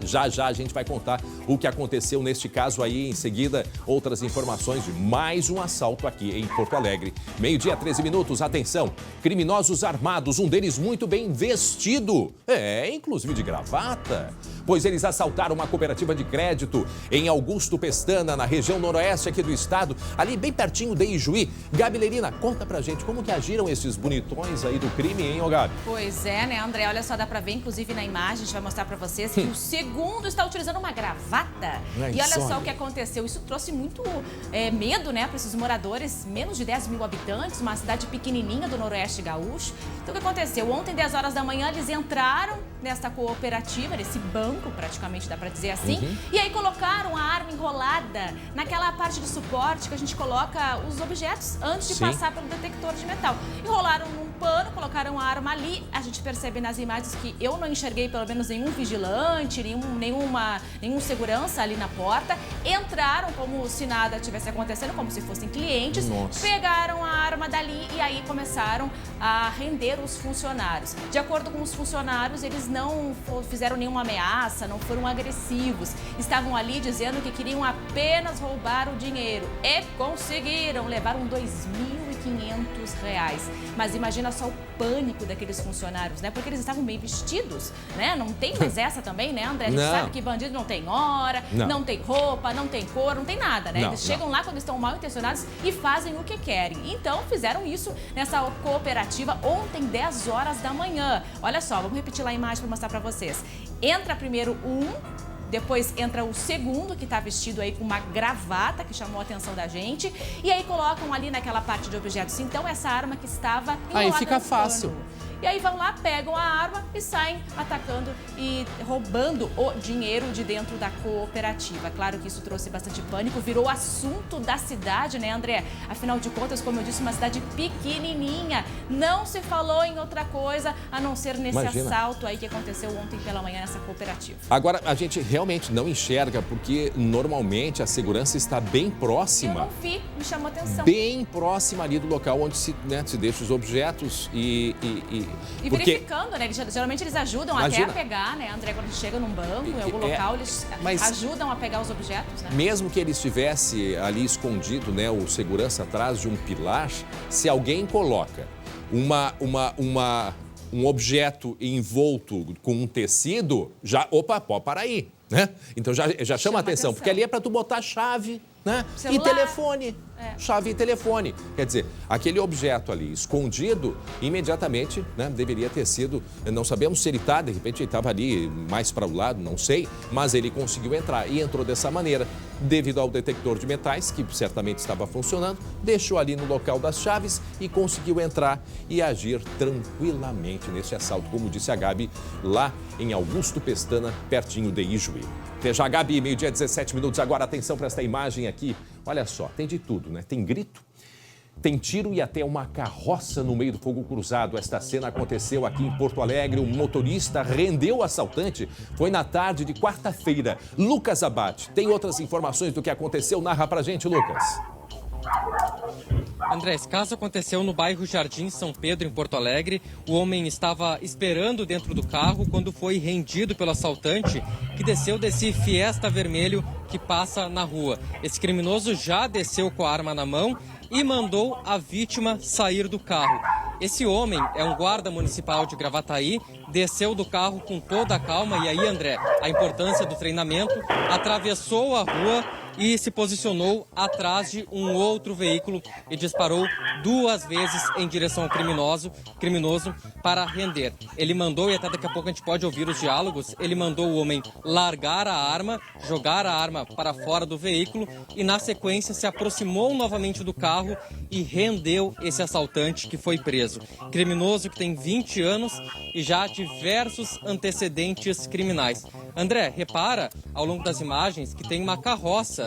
Já a gente vai contar o que aconteceu neste caso aí. Em seguida, outras informações de mais um assalto aqui em Porto Alegre. 12:13, atenção. Criminosos armados, um deles muito bem vestido. Inclusive de gravata. Pois eles assaltaram uma cooperativa de crédito em Augusto Pestana, na região noroeste aqui do estado, ali bem pertinho de Ijuí. Gabi Lerina, conta pra gente como que agiram esses bonitões aí do crime, hein, ô Gabi? Pois é, né, André? Olha só, dá pra ver, inclusive na imagem, a gente vai mostrar pra vocês que o segundo está utilizando uma gravata. E olha só o que aconteceu. Isso trouxe muito medo, né, para esses moradores. Menos de 10 mil habitantes, uma cidade pequenininha do noroeste gaúcho. Então o que aconteceu? Ontem, 10 horas da manhã, eles entraram nesta cooperativa, nesse banco, praticamente dá pra dizer assim. E aí colocaram a arma enrolada naquela parte de suporte que a gente coloca os objetos antes de passar pelo detector de metal. Enrolaram num pano, colocaram a arma ali. A gente percebe nas imagens que eu não enxerguei pelo menos nenhum vigilante, nenhum segurança ali na porta. Entraram como se nada tivesse acontecendo, como se fossem clientes. Pegaram a arma dali e aí começaram a render os funcionários. De acordo com os funcionários, eles não fizeram nenhuma ameaça, não foram agressivos. Estavam ali dizendo que queriam apenas roubar o dinheiro. E conseguiram, levaram R$2.500. Mas imagina só o pânico daqueles funcionários, né? Porque eles estavam bem vestidos, né? Não tem mais essa também, né, André? A gente sabe que bandido não tem hora, não tem roupa, não tem cor, não tem nada, né? Eles chegam lá quando estão mal intencionados e fazem o que querem. Então, fizeram isso nessa cooperativa ontem, 10 horas da manhã. Olha só, vamos repetir lá a imagem para mostrar para vocês. Entra primeiro depois entra o segundo, que está vestido aí com uma gravata, que chamou a atenção da gente. E aí colocam ali naquela parte de objetos, então, essa arma que estava enrolada. Aí fica fácil. E aí vão lá, pegam a arma e saem atacando e roubando o dinheiro de dentro da cooperativa. Claro que isso trouxe bastante pânico, virou assunto da cidade, né, André? Afinal de contas, como eu disse, uma cidade pequenininha. Não se falou em outra coisa a não ser nesse assalto aí que aconteceu ontem pela manhã nessa cooperativa. Agora, a gente realmente não enxerga, porque normalmente a segurança está bem próxima. Eu não vi, me chamou a atenção. Bem próxima ali do local onde se deixa os objetos e verificando, né? Geralmente eles ajudam até a pegar, né, André? Quando chega num banco, em algum local, eles ajudam a pegar os objetos, né? Mesmo que ele estivesse ali escondido, né, o segurança atrás de um pilar, se alguém coloca um objeto envolto com um tecido, pode parar aí, né? Então já chama atenção, porque ali é para tu botar chave, né? E telefone. Chave e telefone. Quer dizer, aquele objeto ali escondido, imediatamente, né, deveria ter sido... Não sabemos se ele está, de repente ele estava ali mais para o lado, não sei, mas ele conseguiu entrar e entrou dessa maneira. Devido ao detector de metais, que certamente estava funcionando, deixou ali no local das chaves e conseguiu entrar e agir tranquilamente nesse assalto, como disse a Gabi, lá em Augusto Pestana, pertinho de Ijuí. Até já, Gabi, 12:17 agora, atenção para esta imagem aqui. Olha só, tem de tudo, né? Tem grito, tem tiro e até uma carroça no meio do fogo cruzado. Esta cena aconteceu aqui em Porto Alegre. Um motorista rendeu o assaltante. Foi na tarde de quarta-feira. Lucas Abate tem outras informações do que aconteceu. Narra pra gente, Lucas. André, esse caso aconteceu no bairro Jardim São Pedro, em Porto Alegre. O homem estava esperando dentro do carro quando foi rendido pelo assaltante, que desceu desse Fiesta vermelho que passa na rua. Esse criminoso já desceu com a arma na mão e mandou a vítima sair do carro. Esse homem é um guarda municipal de Gravataí, desceu do carro com toda a calma. E aí, André, a importância do treinamento, atravessou a rua e se posicionou atrás de um outro veículo e disparou 2 vezes em direção ao criminoso para render. Ele mandou, e até daqui a pouco a gente pode ouvir os diálogos, ele mandou o homem largar a arma, jogar a arma para fora do veículo e, na sequência, se aproximou novamente do carro e rendeu esse assaltante que foi preso. Criminoso que tem 20 anos e já diversos antecedentes criminais. André, repara ao longo das imagens que tem uma carroça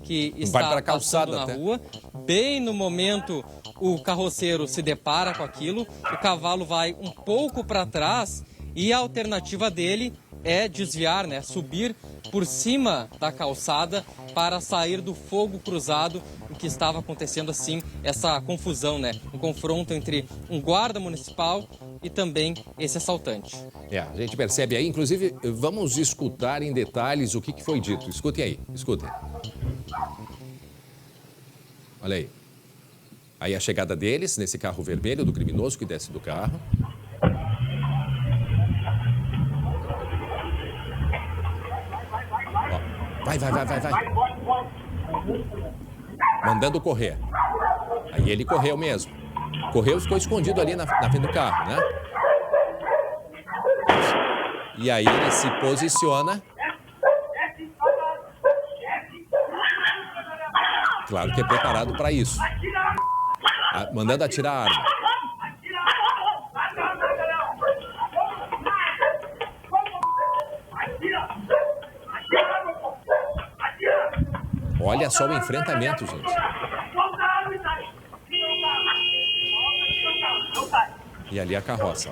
que está passando na rua. Bem no momento, o carroceiro se depara com aquilo, o cavalo vai um pouco para trás E a alternativa dele é desviar, né, subir por cima da calçada para sair do fogo cruzado em que estava acontecendo assim essa confusão, né? Um confronto entre um guarda municipal e também esse assaltante. A gente percebe aí, inclusive, vamos escutar em detalhes o que foi dito. Escutem aí, escutem. Olha aí. Aí a chegada deles nesse carro vermelho do criminoso que desce do carro. Vai. Mandando correr. Aí ele correu mesmo. Correu e ficou escondido ali na frente do carro, né? E aí ele se posiciona. Claro que é preparado para isso. Mandando atirar a arma. Olha só o enfrentamento, gente. E ali a carroça.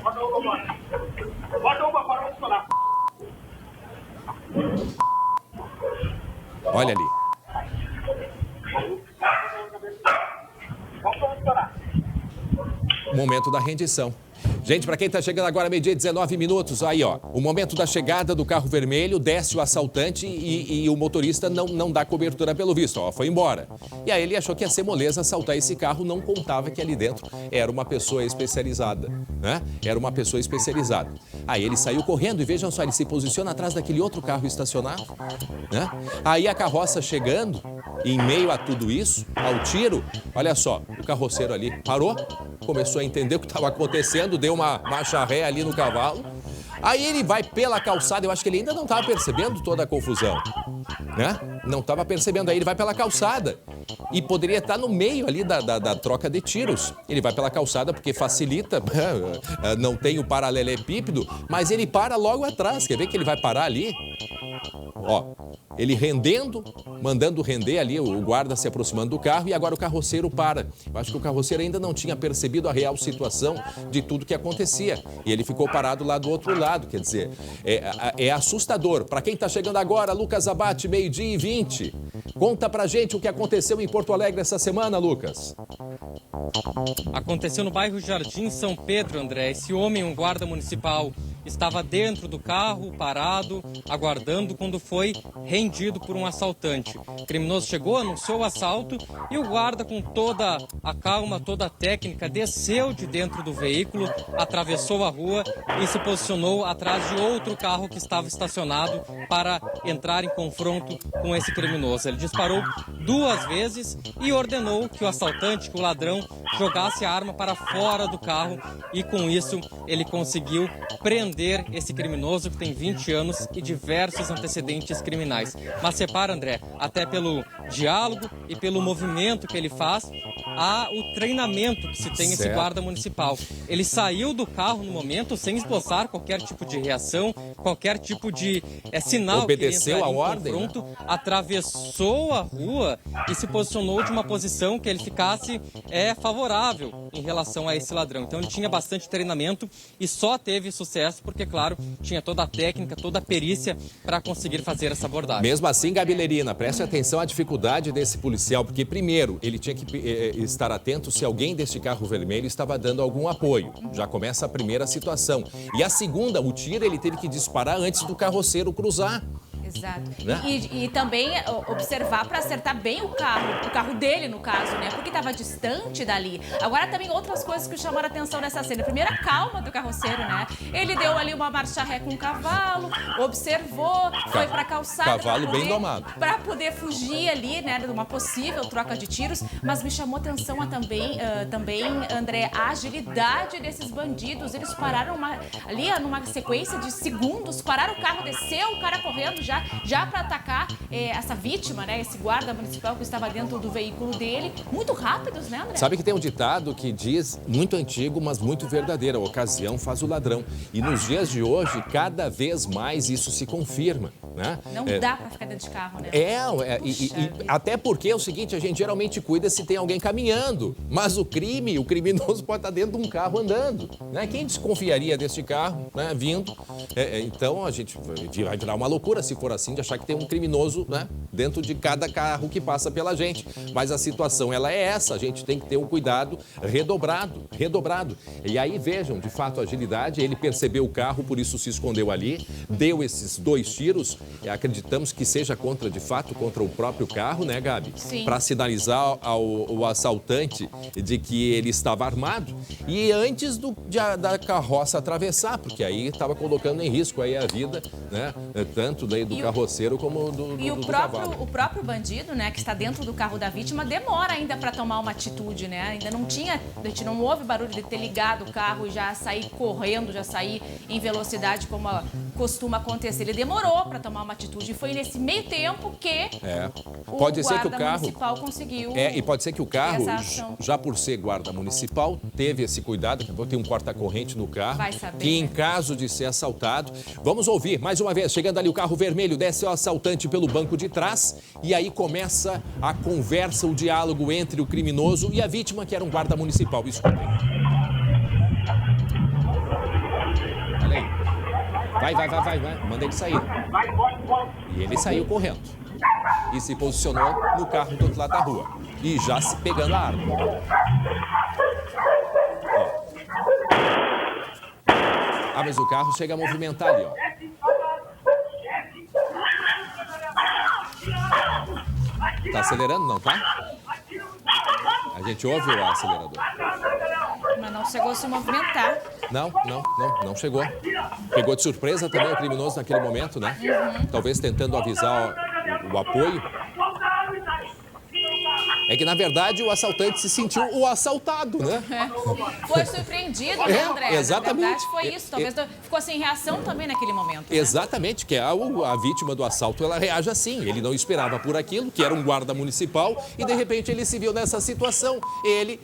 Olha ali. O momento da rendição. Gente, para quem está chegando agora, meio-dia 19 minutos, aí ó, o momento da chegada do carro vermelho, desce o assaltante e o motorista não dá cobertura pelo visto, ó, foi embora. E aí ele achou que ia ser moleza assaltar esse carro, não contava que ali dentro era uma pessoa especializada, né? Era uma pessoa especializada. Aí ele saiu correndo e vejam só, ele se posiciona atrás daquele outro carro estacionado, né? Aí a carroça chegando, em meio a tudo isso, ao tiro, olha só, o carroceiro ali parou, começou a entender o que estava acontecendo, deu uma marcha ré ali no cavalo. Aí ele vai pela calçada, eu acho que ele ainda não estava percebendo toda a confusão, né? Não estava percebendo, aí ele vai pela calçada e poderia estar no meio ali da troca de tiros. Ele vai pela calçada porque facilita, não tem o paralelepípedo, mas ele para logo atrás, quer ver que ele vai parar ali? Ó, ele rendendo, mandando render ali, o guarda se aproximando do carro e agora o carroceiro para. Eu acho que o carroceiro ainda não tinha percebido a real situação de tudo que acontecia. E ele ficou parado lá do outro lado, quer dizer, é assustador. Para quem está chegando agora, Lucas Abate, 12h20. Conta pra gente o que aconteceu em Porto Alegre essa semana, Lucas. Aconteceu no bairro Jardim São Pedro, André. Esse homem, um guarda municipal, estava dentro do carro, parado, aguardando quando foi rendido por um assaltante. O criminoso chegou, anunciou o assalto e o guarda, com toda a calma, toda a técnica, desceu de dentro do veículo, atravessou a rua e se posicionou atrás de outro carro que estava estacionado para entrar em confronto com esse criminoso. Ele disparou 2 vezes e ordenou que o assaltante, que o ladrão, jogasse a arma para fora do carro e com isso ele conseguiu prender esse criminoso que tem 20 anos e diversos antecedentes criminais. Mas separa, André, até pelo diálogo e pelo movimento que ele faz, há o treinamento que se tem esse guarda municipal. Ele saiu do carro no momento sem esboçar qualquer tipo de reação, qualquer tipo de sinal. Obedeceu a ordem, confronto, né? Atravessou a rua e se posicionou de uma posição que ele ficasse favorável em relação a esse ladrão. Então ele tinha bastante treinamento e só teve sucesso porque, claro, tinha toda a técnica, toda a perícia para conseguir fazer essa abordagem. Mesmo assim, Gabilerina, preste atenção à dificuldade desse policial, porque primeiro ele tinha que estar atento se alguém deste carro vermelho estava dando algum apoio. Já começa a primeira situação. E a segunda, o tiro ele teve que disparar antes do carroceiro cruzar. Exato. Né? E também observar para acertar bem o carro dele, no caso, né? Porque estava distante dali. Agora também outras coisas que chamaram a atenção nessa cena. Primeiro, a calma do carroceiro, né? Ele deu ali uma marcha ré com o cavalo, observou, foi para a calçada. Cavalo bem domado. Para poder fugir ali, né? De uma possível troca de tiros. Mas me chamou atenção também, André, a agilidade desses bandidos. Eles pararam ali numa sequência de segundos, pararam o carro, desceu o cara correndo já já para atacar essa vítima, né? Esse guarda municipal que estava dentro do veículo dele. Muito rápidos, né, André? Sabe que tem um ditado que diz, muito antigo, mas muito verdadeiro, a ocasião faz o ladrão. E nos dias de hoje, cada vez mais isso se confirma, né? Não dá para ficar dentro de carro, né? Até porque é o seguinte, a gente geralmente cuida se tem alguém caminhando, mas o criminoso pode estar dentro de um carro andando, né? Quem desconfiaria desse carro, né, vindo? Então a gente vai virar uma loucura se for assim, de achar que tem um criminoso, né, dentro de cada carro que passa pela gente. Mas a situação ela é essa, a gente tem que ter um cuidado redobrado. E aí vejam, de fato, a agilidade, ele percebeu o carro, por isso se escondeu ali, deu esses 2 tiros, acreditamos que seja contra o próprio carro, né, Gabi? Sim. Para sinalizar ao assaltante de que ele estava armado e antes da carroça atravessar, porque aí estava colocando em risco aí a vida, né, tanto do carroceiro como do cavalo. O próprio bandido, né, que está dentro do carro da vítima, demora ainda para tomar uma atitude, né? Ainda a gente não ouve barulho de ter ligado o carro e já sair correndo, já sair em velocidade como costuma acontecer. Ele demorou para tomar uma atitude e foi nesse meio tempo que pode ser que o carro municipal conseguiu. E pode ser que o carro, já por ser guarda municipal, teve esse cuidado, que tem um porta-corrente no carro, vai saber, que em caso de ser assaltado, vamos ouvir mais uma vez, chegando ali o carro vermelho, desce o assaltante pelo banco de trás e aí começa a conversa, o diálogo entre o criminoso e a vítima, que era um guarda municipal. Escutem. Olha aí. Vai. Manda ele sair. E ele saiu correndo. E se posicionou no carro do outro lado da rua. E já se pegando a arma. Mas o carro chega a movimentar ali, ó. Tá acelerando, não tá? A gente ouve o acelerador. Mas não chegou a se movimentar. Não chegou. Pegou de surpresa também o criminoso naquele momento, né? Talvez tentando avisar o apoio. É que, na verdade, o assaltante se sentiu o assaltado, né? Foi surpreendido, né, André? Exatamente. Na verdade, foi isso. Talvez ficou sem reação também naquele momento. Né? Exatamente, que a vítima do assalto, ela reage assim. Ele não esperava por aquilo, que era um guarda municipal, e, de repente, ele se viu nessa situação. Ele...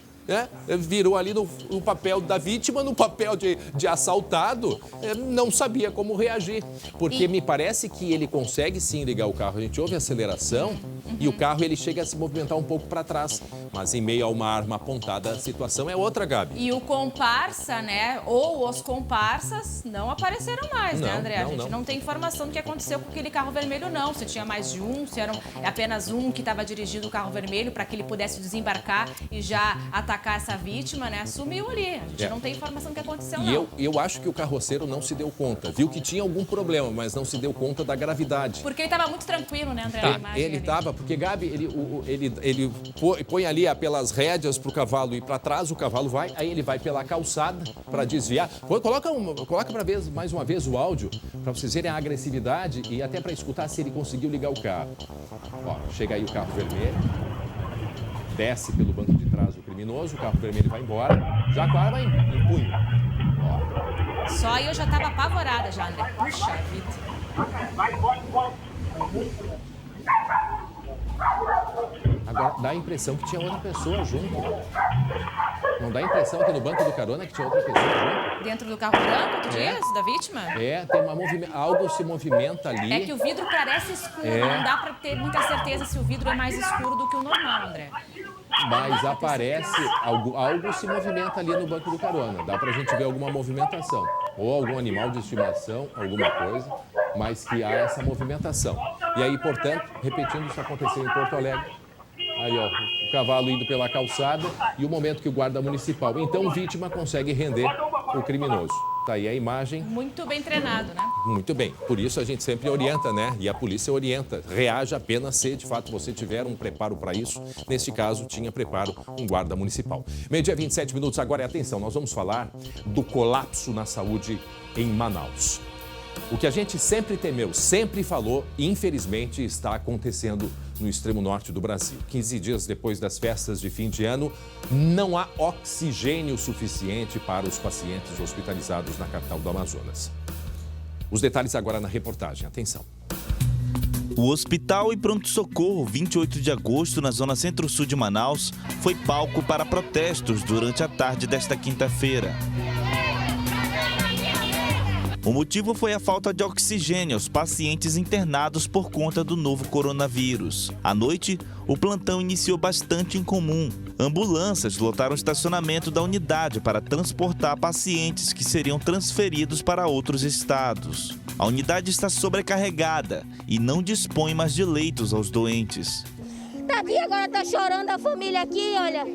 virou ali no papel da vítima, no papel de assaltado, não sabia como reagir. Porque me parece que ele consegue sim ligar o carro. A gente ouve a aceleração e o carro ele chega a se movimentar um pouco para trás. Mas em meio a uma arma apontada, a situação é outra, Gabi. E o comparsa, né, ou os comparsas não apareceram mais, né, André? A gente não tem informação do que aconteceu com aquele carro vermelho, não. Se tinha mais de um, se era apenas um que estava dirigindo o carro vermelho para que ele pudesse desembarcar e já atacar essa vítima, né? Sumiu ali. A gente não tem informação do que aconteceu, não. E eu acho que o carroceiro não se deu conta. Viu que tinha algum problema, mas não se deu conta da gravidade. Porque ele estava muito tranquilo, né, André? Ele estava, porque, Gabi, ele põe ali pelas rédeas para o cavalo ir para trás, o cavalo vai, aí ele vai pela calçada para desviar. Coloca para ver mais uma vez o áudio, para vocês verem a agressividade e até para escutar se ele conseguiu ligar o carro. Ó, chega aí o carro vermelho. Desce pelo banco de trás o criminoso, o carro vermelho vai embora, já com a arma em punho. Ó. Só eu já estava apavorada já, André. Puxa vida. Agora, dá a impressão que tinha outra pessoa junto. Não dá a impressão aqui no banco do carona que tinha outra pessoa junto? Dentro do carro branco, tu diz, da vítima? Tem algo se movimenta ali. É que o vidro parece escuro, não dá para ter muita certeza se o vidro é mais escuro do que o normal, André. Mas aparece, algo se movimenta ali no banco do carona. Dá pra gente ver alguma movimentação. Ou algum animal de estimação, alguma coisa, mas que há essa movimentação. E aí, portanto, repetindo, isso aconteceu em Porto Alegre. Aí, ó, o cavalo indo pela calçada e o momento que o guarda municipal, então, vítima, consegue render o criminoso. Tá aí a imagem. Muito bem treinado, né? Muito bem. Por isso a gente sempre orienta, né? E a polícia orienta. Reaja apenas se, de fato, você tiver um preparo para isso. Neste caso, tinha preparo um guarda municipal. Meio-dia, 27 minutos. Agora, atenção, nós vamos falar do colapso na saúde em Manaus. O que a gente sempre temeu, sempre falou, infelizmente está acontecendo no extremo norte do Brasil. 15 dias depois das festas de fim de ano, não há oxigênio suficiente para os pacientes hospitalizados na capital do Amazonas. Os detalhes agora na reportagem. Atenção. O Hospital e Pronto-Socorro 28 de agosto, na zona centro-sul de Manaus, foi palco para protestos durante a tarde desta quinta-feira. O motivo foi a falta de oxigênio aos pacientes internados por conta do novo coronavírus. À noite, o plantão iniciou bastante incomum. Ambulâncias lotaram o estacionamento da unidade para transportar pacientes que seriam transferidos para outros estados. A unidade está sobrecarregada e não dispõe mais de leitos aos doentes. Tá aqui, agora tá chorando a família aqui, olha.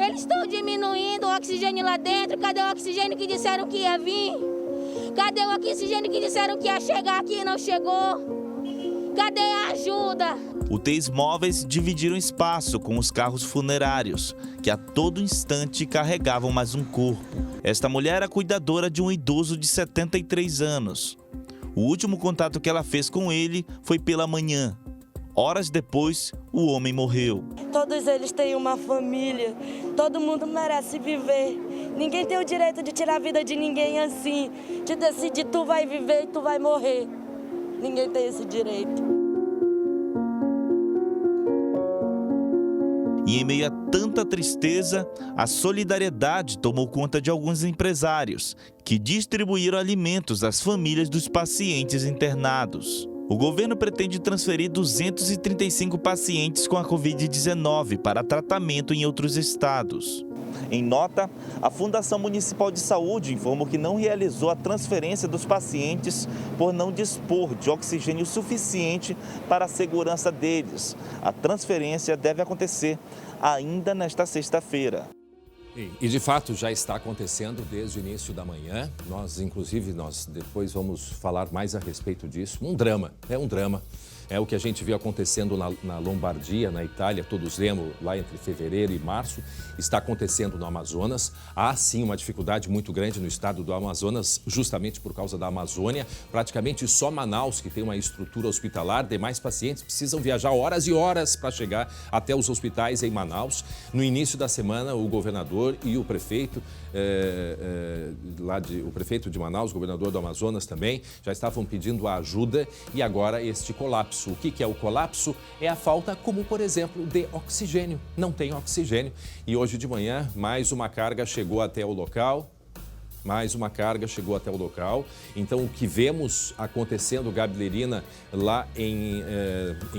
Eles estão diminuindo o oxigênio lá dentro. Cadê o oxigênio que disseram que ia vir? Cadê o oxigênio que disseram que ia chegar aqui e não chegou? Cadê a ajuda? UTIs móveis dividiram espaço com os carros funerários, que a todo instante carregavam mais um corpo. Esta mulher era cuidadora de um idoso de 73 anos. O último contato que ela fez com ele foi pela manhã. Horas depois, o homem morreu. Todos eles têm uma família, todo mundo merece viver. Ninguém tem o direito de tirar a vida de ninguém assim, de decidir tu vai viver e tu vai morrer. Ninguém tem esse direito. E em meio a tanta tristeza, a solidariedade tomou conta de alguns empresários, que distribuíram alimentos às famílias dos pacientes internados. O governo pretende transferir 235 pacientes com a Covid-19 para tratamento em outros estados. Em nota, a Fundação Municipal de Saúde informou que não realizou a transferência dos pacientes por não dispor de oxigênio suficiente para a segurança deles. A transferência deve acontecer ainda nesta sexta-feira. E de fato já está acontecendo desde o início da manhã. Nós depois vamos falar mais a respeito disso. Um drama, é um drama. É o que a gente viu acontecendo na Lombardia, na Itália, todos lembram, lá entre fevereiro e março, está acontecendo no Amazonas. Há sim uma dificuldade muito grande no estado do Amazonas, justamente por causa da Amazônia. Praticamente só Manaus, que tem uma estrutura hospitalar, demais pacientes precisam viajar horas e horas para chegar até os hospitais em Manaus. No início da semana, o governador e o prefeito, o prefeito de Manaus, o governador do Amazonas também, já estavam pedindo a ajuda e agora este colapso. O que é o colapso? É a falta, como por exemplo, de oxigênio. Não tem oxigênio. E hoje de manhã, mais uma carga chegou até o local. Então, o que vemos acontecendo, Gabi Lerina, lá em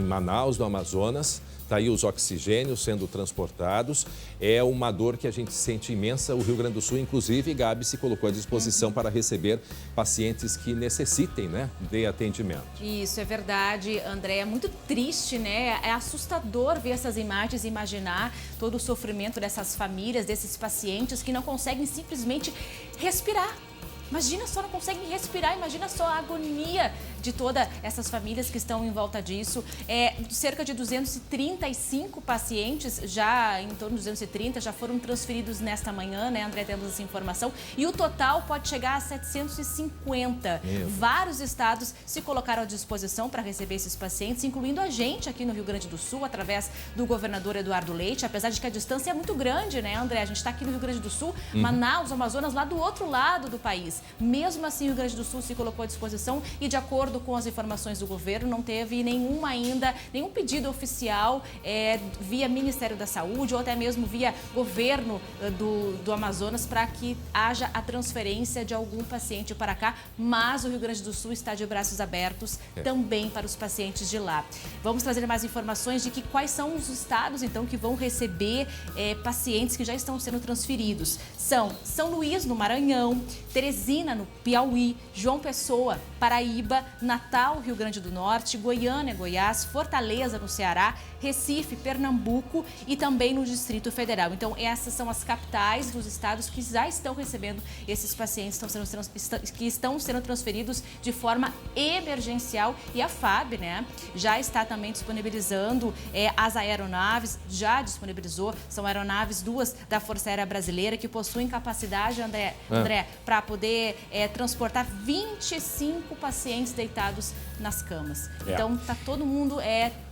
Manaus, no Amazonas, está aí os oxigênios sendo transportados. É uma dor que a gente sente imensa. O Rio Grande do Sul, inclusive, Gabi, se colocou à disposição para receber pacientes que necessitem, né, de atendimento. Isso, é verdade, André. É muito triste, né? É assustador ver essas imagens e imaginar todo o sofrimento dessas famílias, desses pacientes que não conseguem simplesmente respirar. Imagina só, não conseguem respirar, imagina só a agonia de todas essas famílias que estão em volta disso. Cerca de 235 pacientes, já em torno de 230, já foram transferidos nesta manhã, né, André? Temos essa informação. E o total pode chegar a 750. Vários estados se colocaram à disposição para receber esses pacientes, incluindo a gente aqui no Rio Grande do Sul, através do governador Eduardo Leite, apesar de que a distância é muito grande, né, André? A gente está aqui no Rio Grande do Sul, Manaus, Amazonas, lá do outro lado do país. Mesmo assim, o Rio Grande do Sul se colocou à disposição e, de acordo com as informações do governo, não teve nenhum pedido oficial via Ministério da Saúde ou até mesmo via governo do Amazonas para que haja a transferência de algum paciente para cá, mas o Rio Grande do Sul está de braços abertos também para os pacientes de lá. Vamos trazer mais informações de quais são os estados, então, que vão receber pacientes que já estão sendo transferidos. São São Luís, no Maranhão, Teresina, no Piauí, João Pessoa, Paraíba, Natal, Rio Grande do Norte, Goiânia, Goiás, Fortaleza, no Ceará, Recife, Pernambuco e também no Distrito Federal. Então, essas são as capitais dos estados que já estão recebendo esses pacientes que estão sendo transferidos de forma emergencial. E a FAB, né, já está também disponibilizando as aeronaves, já disponibilizou, são aeronaves, 2 da Força Aérea Brasileira, que possuem capacidade, André, para poder transportar 25 pacientes deitados nas camas. Então, está todo mundo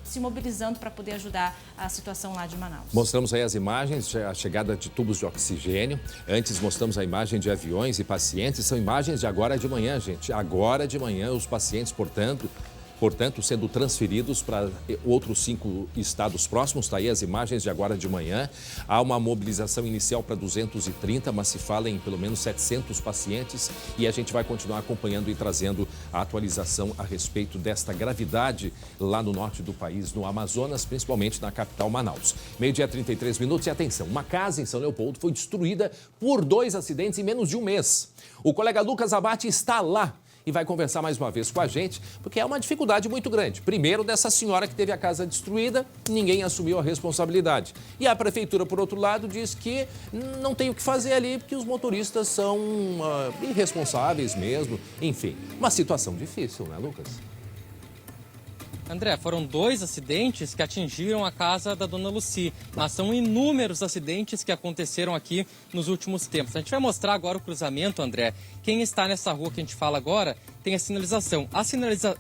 se mobilizando para poder ajudar a situação lá de Manaus. Mostramos aí as imagens, a chegada de tubos de oxigênio. Antes mostramos a imagem de aviões e pacientes. São imagens de agora de manhã, gente. Agora de manhã, os pacientes, portanto, portanto, sendo transferidos para outros 5 estados próximos. Está aí as imagens de agora de manhã. Há uma mobilização inicial para 230, mas se fala em pelo menos 700 pacientes e a gente vai continuar acompanhando e trazendo a atualização a respeito desta gravidade lá no norte do país, no Amazonas, principalmente na capital Manaus. 12h33 e atenção, uma casa em São Leopoldo foi destruída por 2 acidentes em menos de um mês. O colega Lucas Abate está lá e vai conversar mais uma vez com a gente, porque é uma dificuldade muito grande. Primeiro, dessa senhora que teve a casa destruída, ninguém assumiu a responsabilidade. E a prefeitura, por outro lado, diz que não tem o que fazer ali, porque os motoristas são irresponsáveis mesmo. Enfim, uma situação difícil, né, Lucas? André, foram 2 acidentes que atingiram a casa da dona Lucy, mas são inúmeros acidentes que aconteceram aqui nos últimos tempos. A gente vai mostrar agora o cruzamento, André. Quem está nessa rua que a gente fala agora tem a sinalização. A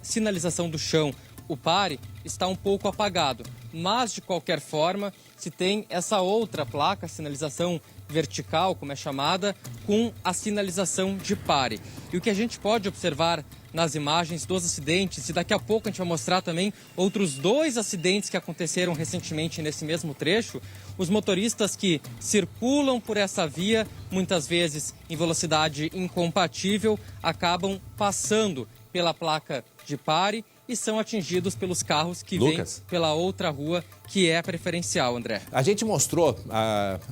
sinalização do chão, o pare, está um pouco apagado, mas de qualquer forma, se tem essa outra placa, sinalização vertical, como é chamada, com a sinalização de pare. E o que a gente pode observar nas imagens dos acidentes, e daqui a pouco a gente vai mostrar também outros 2 acidentes que aconteceram recentemente nesse mesmo trecho, os motoristas que circulam por essa via, muitas vezes em velocidade incompatível, acabam passando pela placa de pare e são atingidos pelos carros que vêm pela outra rua, que é preferencial, André. A gente mostrou,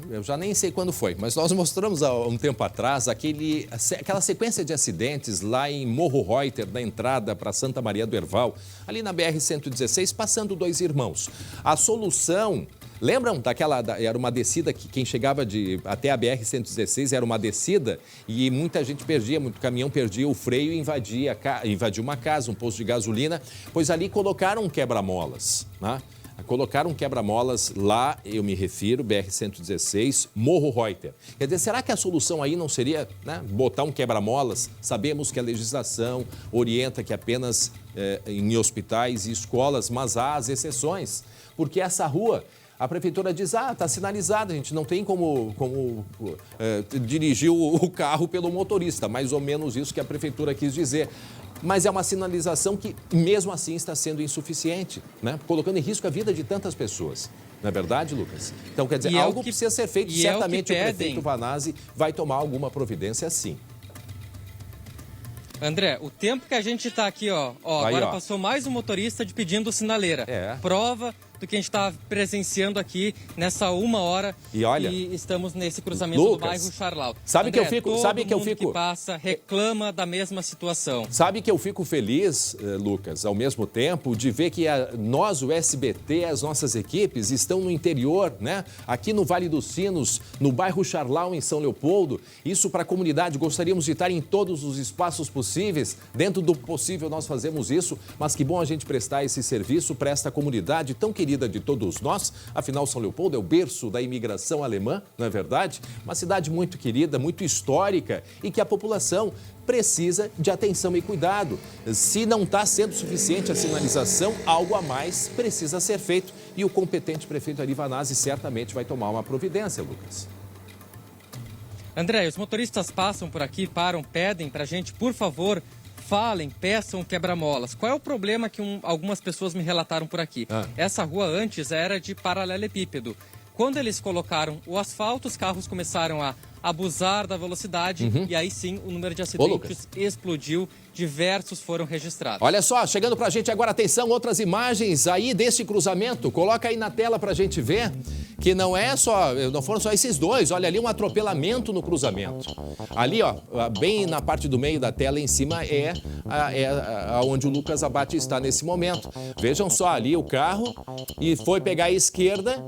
eu já nem sei quando foi, mas nós mostramos há um tempo atrás aquela sequência de acidentes lá em Morro Reuter, da entrada para Santa Maria do Herval, ali na BR-116, passando 2 irmãos. A solução... Lembram era uma descida que quem chegava até a BR-116 era uma descida e muita gente muito caminhão perdia o freio e invadia uma casa, um posto de gasolina, pois ali colocaram um quebra-molas, né? Colocaram um quebra-molas lá, eu me refiro, BR-116, Morro Reuter. Quer dizer, será que a solução aí não seria, né, botar um quebra-molas? Sabemos que a legislação orienta que apenas em hospitais e escolas, mas há as exceções, porque essa rua... A prefeitura diz, está sinalizada, a gente não tem como dirigir o carro pelo motorista, mais ou menos isso que a prefeitura quis dizer. Mas é uma sinalização que, mesmo assim, está sendo insuficiente, né? Colocando em risco a vida de tantas pessoas. Não é verdade, Lucas? Então, quer dizer, algo precisa ser feito, certamente o prefeito Vanazzi vai tomar alguma providência sim. André, o tempo que a gente está aqui, agora passou mais um motorista pedindo sinaleira. Prova do que a gente está presenciando aqui nessa 1 hora e estamos nesse cruzamento do bairro Charlau. Sabe André, que eu fico que passa reclama da mesma situação. Sabe que eu fico feliz, Lucas, ao mesmo tempo, de ver que nós, o SBT, as nossas equipes estão no interior, né? Aqui no Vale dos Sinos, no bairro Charlau, em São Leopoldo. Isso para a comunidade, gostaríamos de estar em todos os espaços possíveis. Dentro do possível nós fazemos isso, mas que bom a gente prestar esse serviço para esta comunidade tão querida de todos nós. Afinal, São Leopoldo é o berço da imigração alemã, não é verdade? Uma cidade muito querida, muito histórica e que a população precisa de atenção e cuidado. Se não está sendo suficiente a sinalização, algo a mais precisa ser feito e o competente prefeito Ari Vanazzi certamente vai tomar uma providência, Lucas. André, os motoristas passam por aqui, param, pedem para a gente, por favor, falem, peçam quebra-molas. Qual é o problema que algumas pessoas me relataram por aqui? Essa rua antes era de paralelepípedo. Quando eles colocaram o asfalto, os carros começaram a abusar da velocidade e aí sim o número de acidentes explodiu, diversos foram registrados. Olha só, chegando pra gente agora, atenção, outras imagens aí desse cruzamento, coloca aí na tela pra gente ver que não foram só esses 2, olha ali um atropelamento no cruzamento. Ali, bem na parte do meio da tela em cima é onde o Lucas Abate está nesse momento. Vejam só ali o carro e foi pegar a esquerda,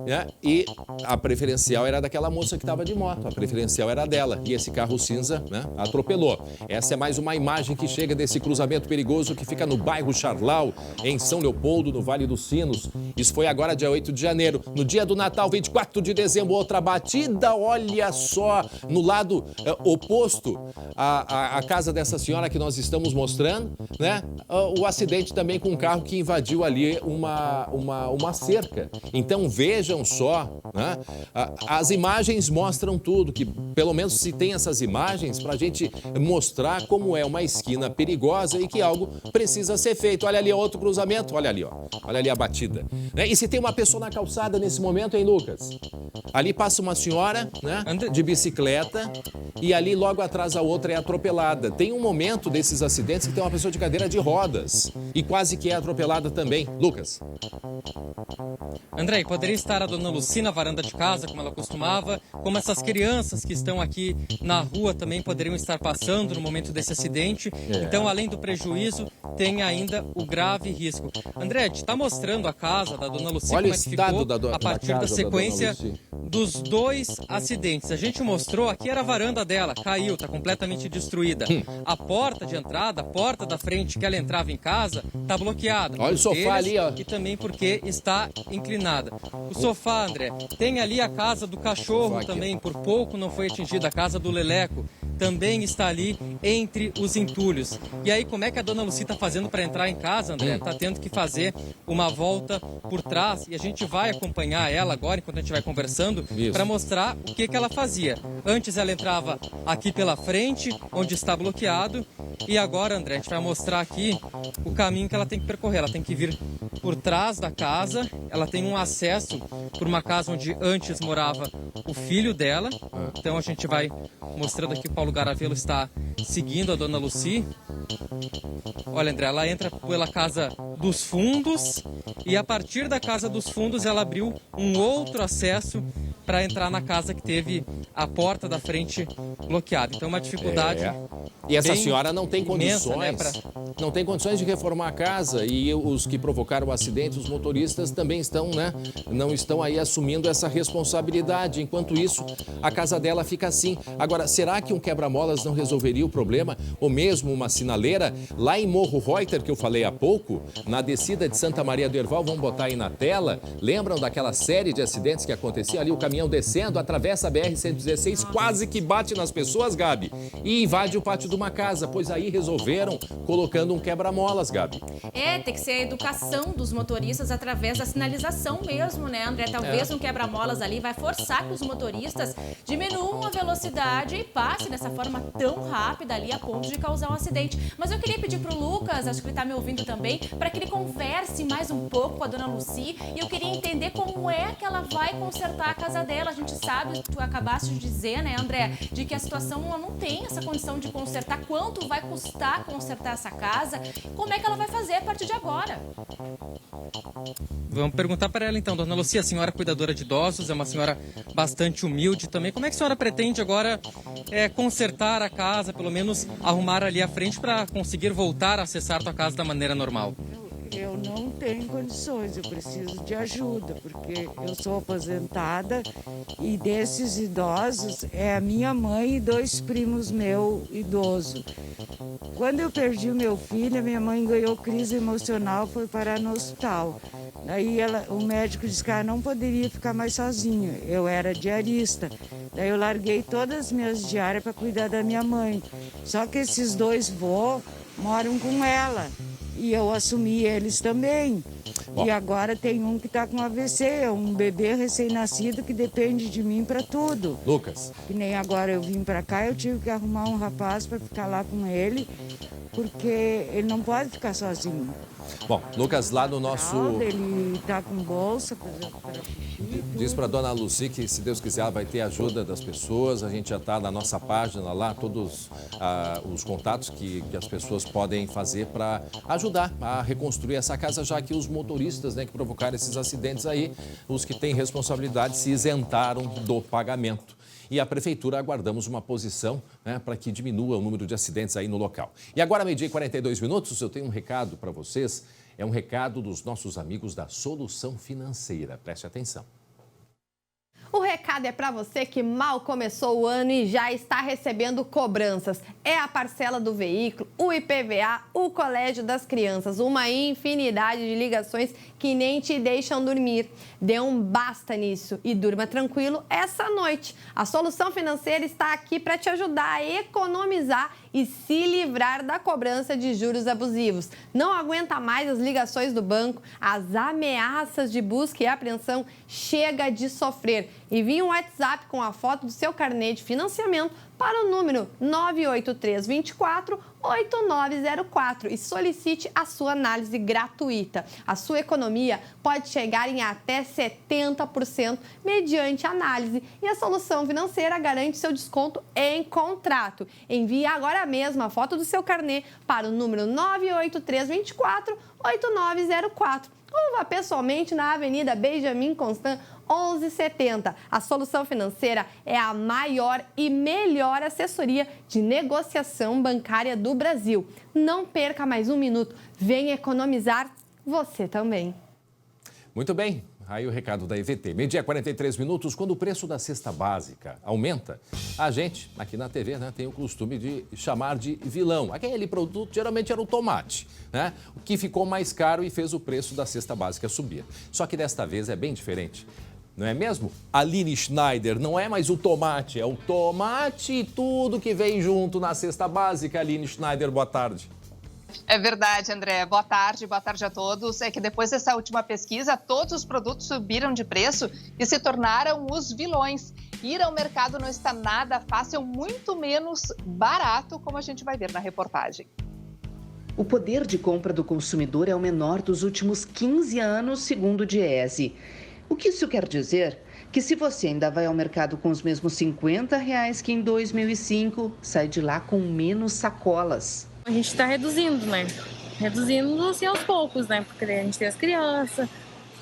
né, e a preferencial era daquela moça que estava de moto. A preferencial era dela e esse carro cinza, né, atropelou. Essa é mais uma imagem que chega desse cruzamento perigoso que fica no bairro Charlau, em São Leopoldo, no Vale dos Sinos. Isso foi agora dia 8 de janeiro. No dia do Natal, 24 de dezembro, outra batida, olha só, no lado oposto à casa dessa senhora que nós estamos mostrando, né? O acidente também com um carro que invadiu ali uma cerca. Então vejam só, né? As imagens mostram tudo, que pelo menos se tem essas imagens para a gente mostrar como é uma esquina perigosa e que algo precisa ser feito. Olha ali outro cruzamento, olha ali, ó. Olha ali a batida. Né? E se tem uma pessoa na calçada nesse momento, hein, Lucas? Ali passa uma senhora, né, de bicicleta e ali logo atrás a outra é atropelada. Tem um momento desses acidentes que tem uma pessoa de cadeira de rodas e quase que é atropelada também. Lucas. André, poderia estar a dona Lucy na varanda de casa, como ela costumava, como essas crianças que estão aqui na rua também poderiam estar passando no momento desse acidente. Então, além do prejuízo, tem ainda o grave risco. André, a gente está mostrando a casa da dona Lucy, como é que ficou a partir da sequência dos dois acidentes. A gente mostrou, aqui era a varanda dela, caiu, está completamente destruída. A porta de entrada, a porta da frente que ela entrava em casa, está bloqueada. Olha o sofá ali, ó. E também porque está inclinada. O sofá, André, tem ali a casa do cachorro também, por pouco não foi atingida, a casa do Leleco. Também está ali entre os entulhos. E aí, como é que a dona Lucy está fazendo para entrar em casa, André? Está tendo que fazer uma volta por trás e a gente vai acompanhar ela agora, enquanto a gente vai conversando, para mostrar o que ela fazia. Antes ela entrava aqui pela frente, onde está bloqueado, e agora, André, a gente vai mostrar aqui o caminho que ela tem que percorrer. Ela tem que vir por trás da casa, ela tem um acesso por uma casa onde antes morava o filho dela. Então a gente vai mostrando aqui, o Paulo Garavelo está seguindo a dona Lucy. Olha, André, ela entra pela casa dos fundos e a partir da casa dos fundos ela abriu um outro acesso para entrar na casa que teve a porta da frente bloqueada. Então, uma dificuldade. E essa senhora não tem condições, imensa, né, não tem condições de reformar a casa, e os que provocaram o acidente, os motoristas também estão, né, não estão aí assumindo essa responsabilidade. Enquanto isso, a casa dela fica assim. Agora, será que um quebra-molas não resolveria o problema? Ou mesmo uma sinaleira? Lá em Morro Reuter, que eu falei há pouco, na descida de Santa Maria do Herval, vamos botar aí na tela, lembram daquela série de acidentes que acontecia ali? O caminhão descendo, atravessa a BR-116, quase que bate nas pessoas, Gabi, e invade o pátio de uma casa, pois aí resolveram colocando um quebra-molas, Gabi. Tem que ser a educação dos motoristas através da sinalização mesmo, né, André? Talvez um quebra-molas ali vai forçar que os motoristas diminuam a velocidade e passem dessa forma tão rápida ali a ponto de causar um acidente. Mas eu queria pedir pro Lucas, acho que ele está me ouvindo também, para que ele converse mais um pouco com a dona Lucy, e eu queria entender como é que ela vai consertar a casa dela. A gente sabe, tu acabaste de dizer, né, André, de que a situação ela não tem essa condição de consertar. Quanto vai custar consertar essa casa? Como é que ela vai fazer a partir de agora? Vamos perguntar para ela então, dona Lucy, a senhora é cuidadora de idosos, é uma senhora bastante humilde também. Como é que a senhora pretende agora consertar a casa, pelo menos arrumar ali a frente para conseguir voltar a acessar a tua casa da maneira normal? Eu não tenho condições, eu preciso de ajuda, porque eu sou aposentada e desses idosos é a minha mãe e 2 primos meus idosos. Quando eu perdi o meu filho, a minha mãe ganhou crise emocional, foi parar no hospital. Daí o médico disse que ela não poderia ficar mais sozinha, eu era diarista. Daí eu larguei todas as minhas diárias para cuidar da minha mãe. Só que esses 2 vô moram com ela. E eu assumi eles também. E agora tem um que está com AVC, um bebê recém-nascido que depende de mim para tudo. Lucas. Que nem agora eu vim para cá, eu tive que arrumar um rapaz para ficar lá com ele, porque ele não pode ficar sozinho. Bom, Lucas, lá no nosso... Ele está com bolsa. Diz para dona Lucy que, se Deus quiser, vai ter ajuda das pessoas. A gente já está na nossa página lá, todos os contatos que as pessoas podem fazer para ajudar a reconstruir essa casa, já que os motoristas, né, que provocaram esses acidentes aí, os que têm responsabilidade, se isentaram do pagamento. E a Prefeitura aguardamos uma posição, né, para que diminua o número de acidentes aí no local. E agora, 12:42, eu tenho um recado para vocês. É um recado dos nossos amigos da Solução Financeira. Preste atenção. O recado é para você que mal começou o ano e já está recebendo cobranças. É a parcela do veículo, o IPVA, o colégio das crianças, uma infinidade de ligações que nem te deixam dormir. Dê um basta nisso e durma tranquilo essa noite. A Solução Financeira está aqui para te ajudar a economizar e se livrar da cobrança de juros abusivos. Não aguenta mais as ligações do banco, as ameaças de busca e apreensão, chega de sofrer. Envie um WhatsApp com a foto do seu carnê de financiamento para o número 98324-8904 e solicite a sua análise gratuita. A sua economia pode chegar em até 70% mediante análise e a solução financeira garante seu desconto em contrato. Envie agora mesmo a foto do seu carnê para o número 98324-8904 ou vá pessoalmente na Avenida Benjamin Constant 1170. A Solução Financeira é a maior e melhor assessoria de negociação bancária do Brasil. Não perca mais um minuto. Venha economizar você também. Muito bem. Aí o recado da EVT. 12h, 43 minutos, quando o preço da cesta básica aumenta, a gente, aqui na TV, né, tem o costume de chamar de vilão. Aquele produto geralmente era o tomate, né? O que ficou mais caro e fez o preço da cesta básica subir. Só que desta vez é bem diferente. Não é mesmo? Aline Schneider, não é mais o tomate, é o tomate e tudo que vem junto na cesta básica. Aline Schneider, boa tarde. É verdade, André. Boa tarde a todos. É que depois dessa última pesquisa, todos os produtos subiram de preço e se tornaram os vilões. Ir ao mercado não está nada fácil, muito menos barato, como a gente vai ver na reportagem. O poder de compra do consumidor é o menor dos últimos 15 anos, segundo o Diese. O que isso quer dizer? Que se você ainda vai ao mercado com os mesmos R$50 que em 2005, sai de lá com menos sacolas. A gente está reduzindo, né? Reduzindo assim aos poucos, né? Porque a gente tem as crianças,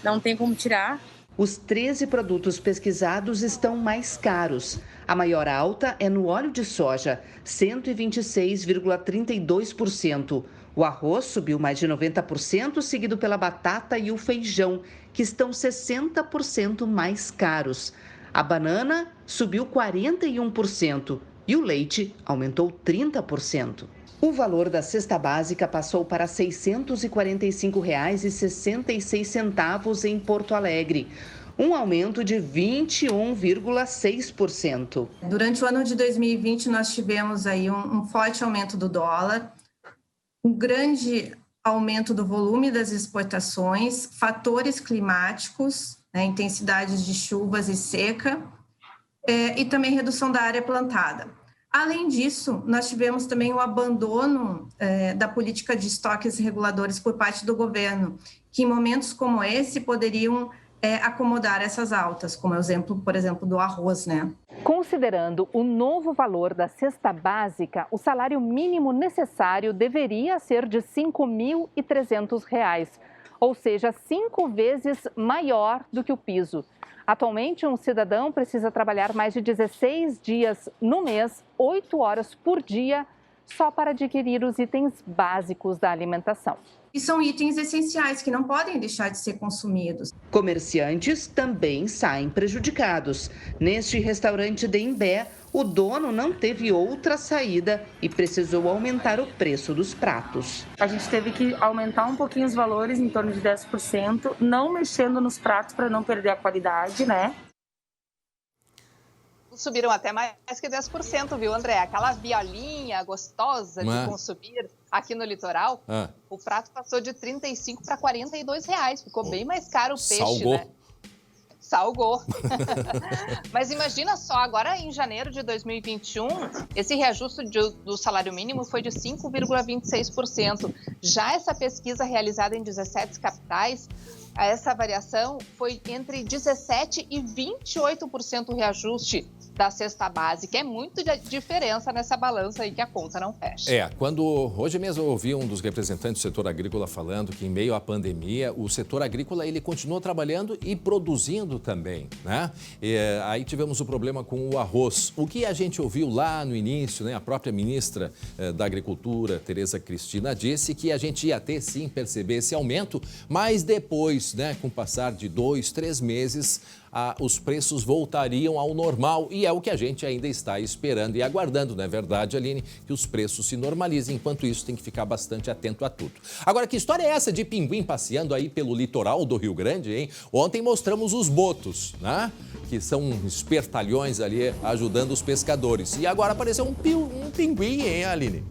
não tem como tirar. Os 13 produtos pesquisados estão mais caros. A maior alta é no óleo de soja, 126,32%. O arroz subiu mais de 90%, seguido pela batata e o feijão, que estão 60% mais caros. A banana subiu 41% e o leite aumentou 30%. O valor da cesta básica passou para R$ 645,66 em Porto Alegre, um aumento de 21,6%. Durante o ano de 2020, nós tivemos aí um forte aumento do dólar, um grande aumento do volume das exportações, fatores climáticos, né, intensidades de chuvas e seca, e também redução da área plantada. Além disso, nós tivemos também o abandono da política de estoques reguladores por parte do governo, que em momentos como esse poderiam acomodar essas altas, como exemplo, por exemplo, do arroz, né? Considerando o novo valor da cesta básica, o salário mínimo necessário deveria ser de R$ 5.300, ou seja, 5 vezes maior do que o piso. Atualmente, um cidadão precisa trabalhar mais de 16 dias no mês, 8 horas por dia, só para adquirir os itens básicos da alimentação. E são itens essenciais que não podem deixar de ser consumidos. Comerciantes também saem prejudicados. Neste restaurante de Imbé, o dono não teve outra saída e precisou aumentar o preço dos pratos. A gente teve que aumentar um pouquinho os valores, em torno de 10%, não mexendo nos pratos para não perder a qualidade, né? Subiram até mais que 10%, viu, André? Aquela violinha gostosa de consumir aqui no litoral, o prato passou de R$ 35 para R$ 42. Ficou bem mais caro o peixe, salgou. Né? Salgou. Mas imagina só, agora em janeiro de 2021, esse reajuste do salário mínimo foi de 5,26%. Já essa pesquisa realizada em 17 capitais, essa variação foi entre 17% e 28% o reajuste da cesta básica. É muito diferença nessa balança aí que a conta não fecha. Hoje mesmo eu ouvi um dos representantes do setor agrícola falando que em meio à pandemia, o setor agrícola ele continuou trabalhando e produzindo também, né? Aí tivemos o problema com o arroz. O que a gente ouviu lá no início, né? A própria ministra da Agricultura, Tereza Cristina, disse que a gente ia ter sim perceber esse aumento, mas depois depois, né, com o passar de 2, 3 meses, os preços voltariam ao normal e é o que a gente ainda está esperando e aguardando, não é verdade, Aline? Que os preços se normalizem. Enquanto isso, tem que ficar bastante atento a tudo. Agora, que história é essa de pinguim passeando aí pelo litoral do Rio Grande, hein? Ontem mostramos os botos, né? Que são espertalhões ali ajudando os pescadores. E agora apareceu um pinguim, hein, Aline?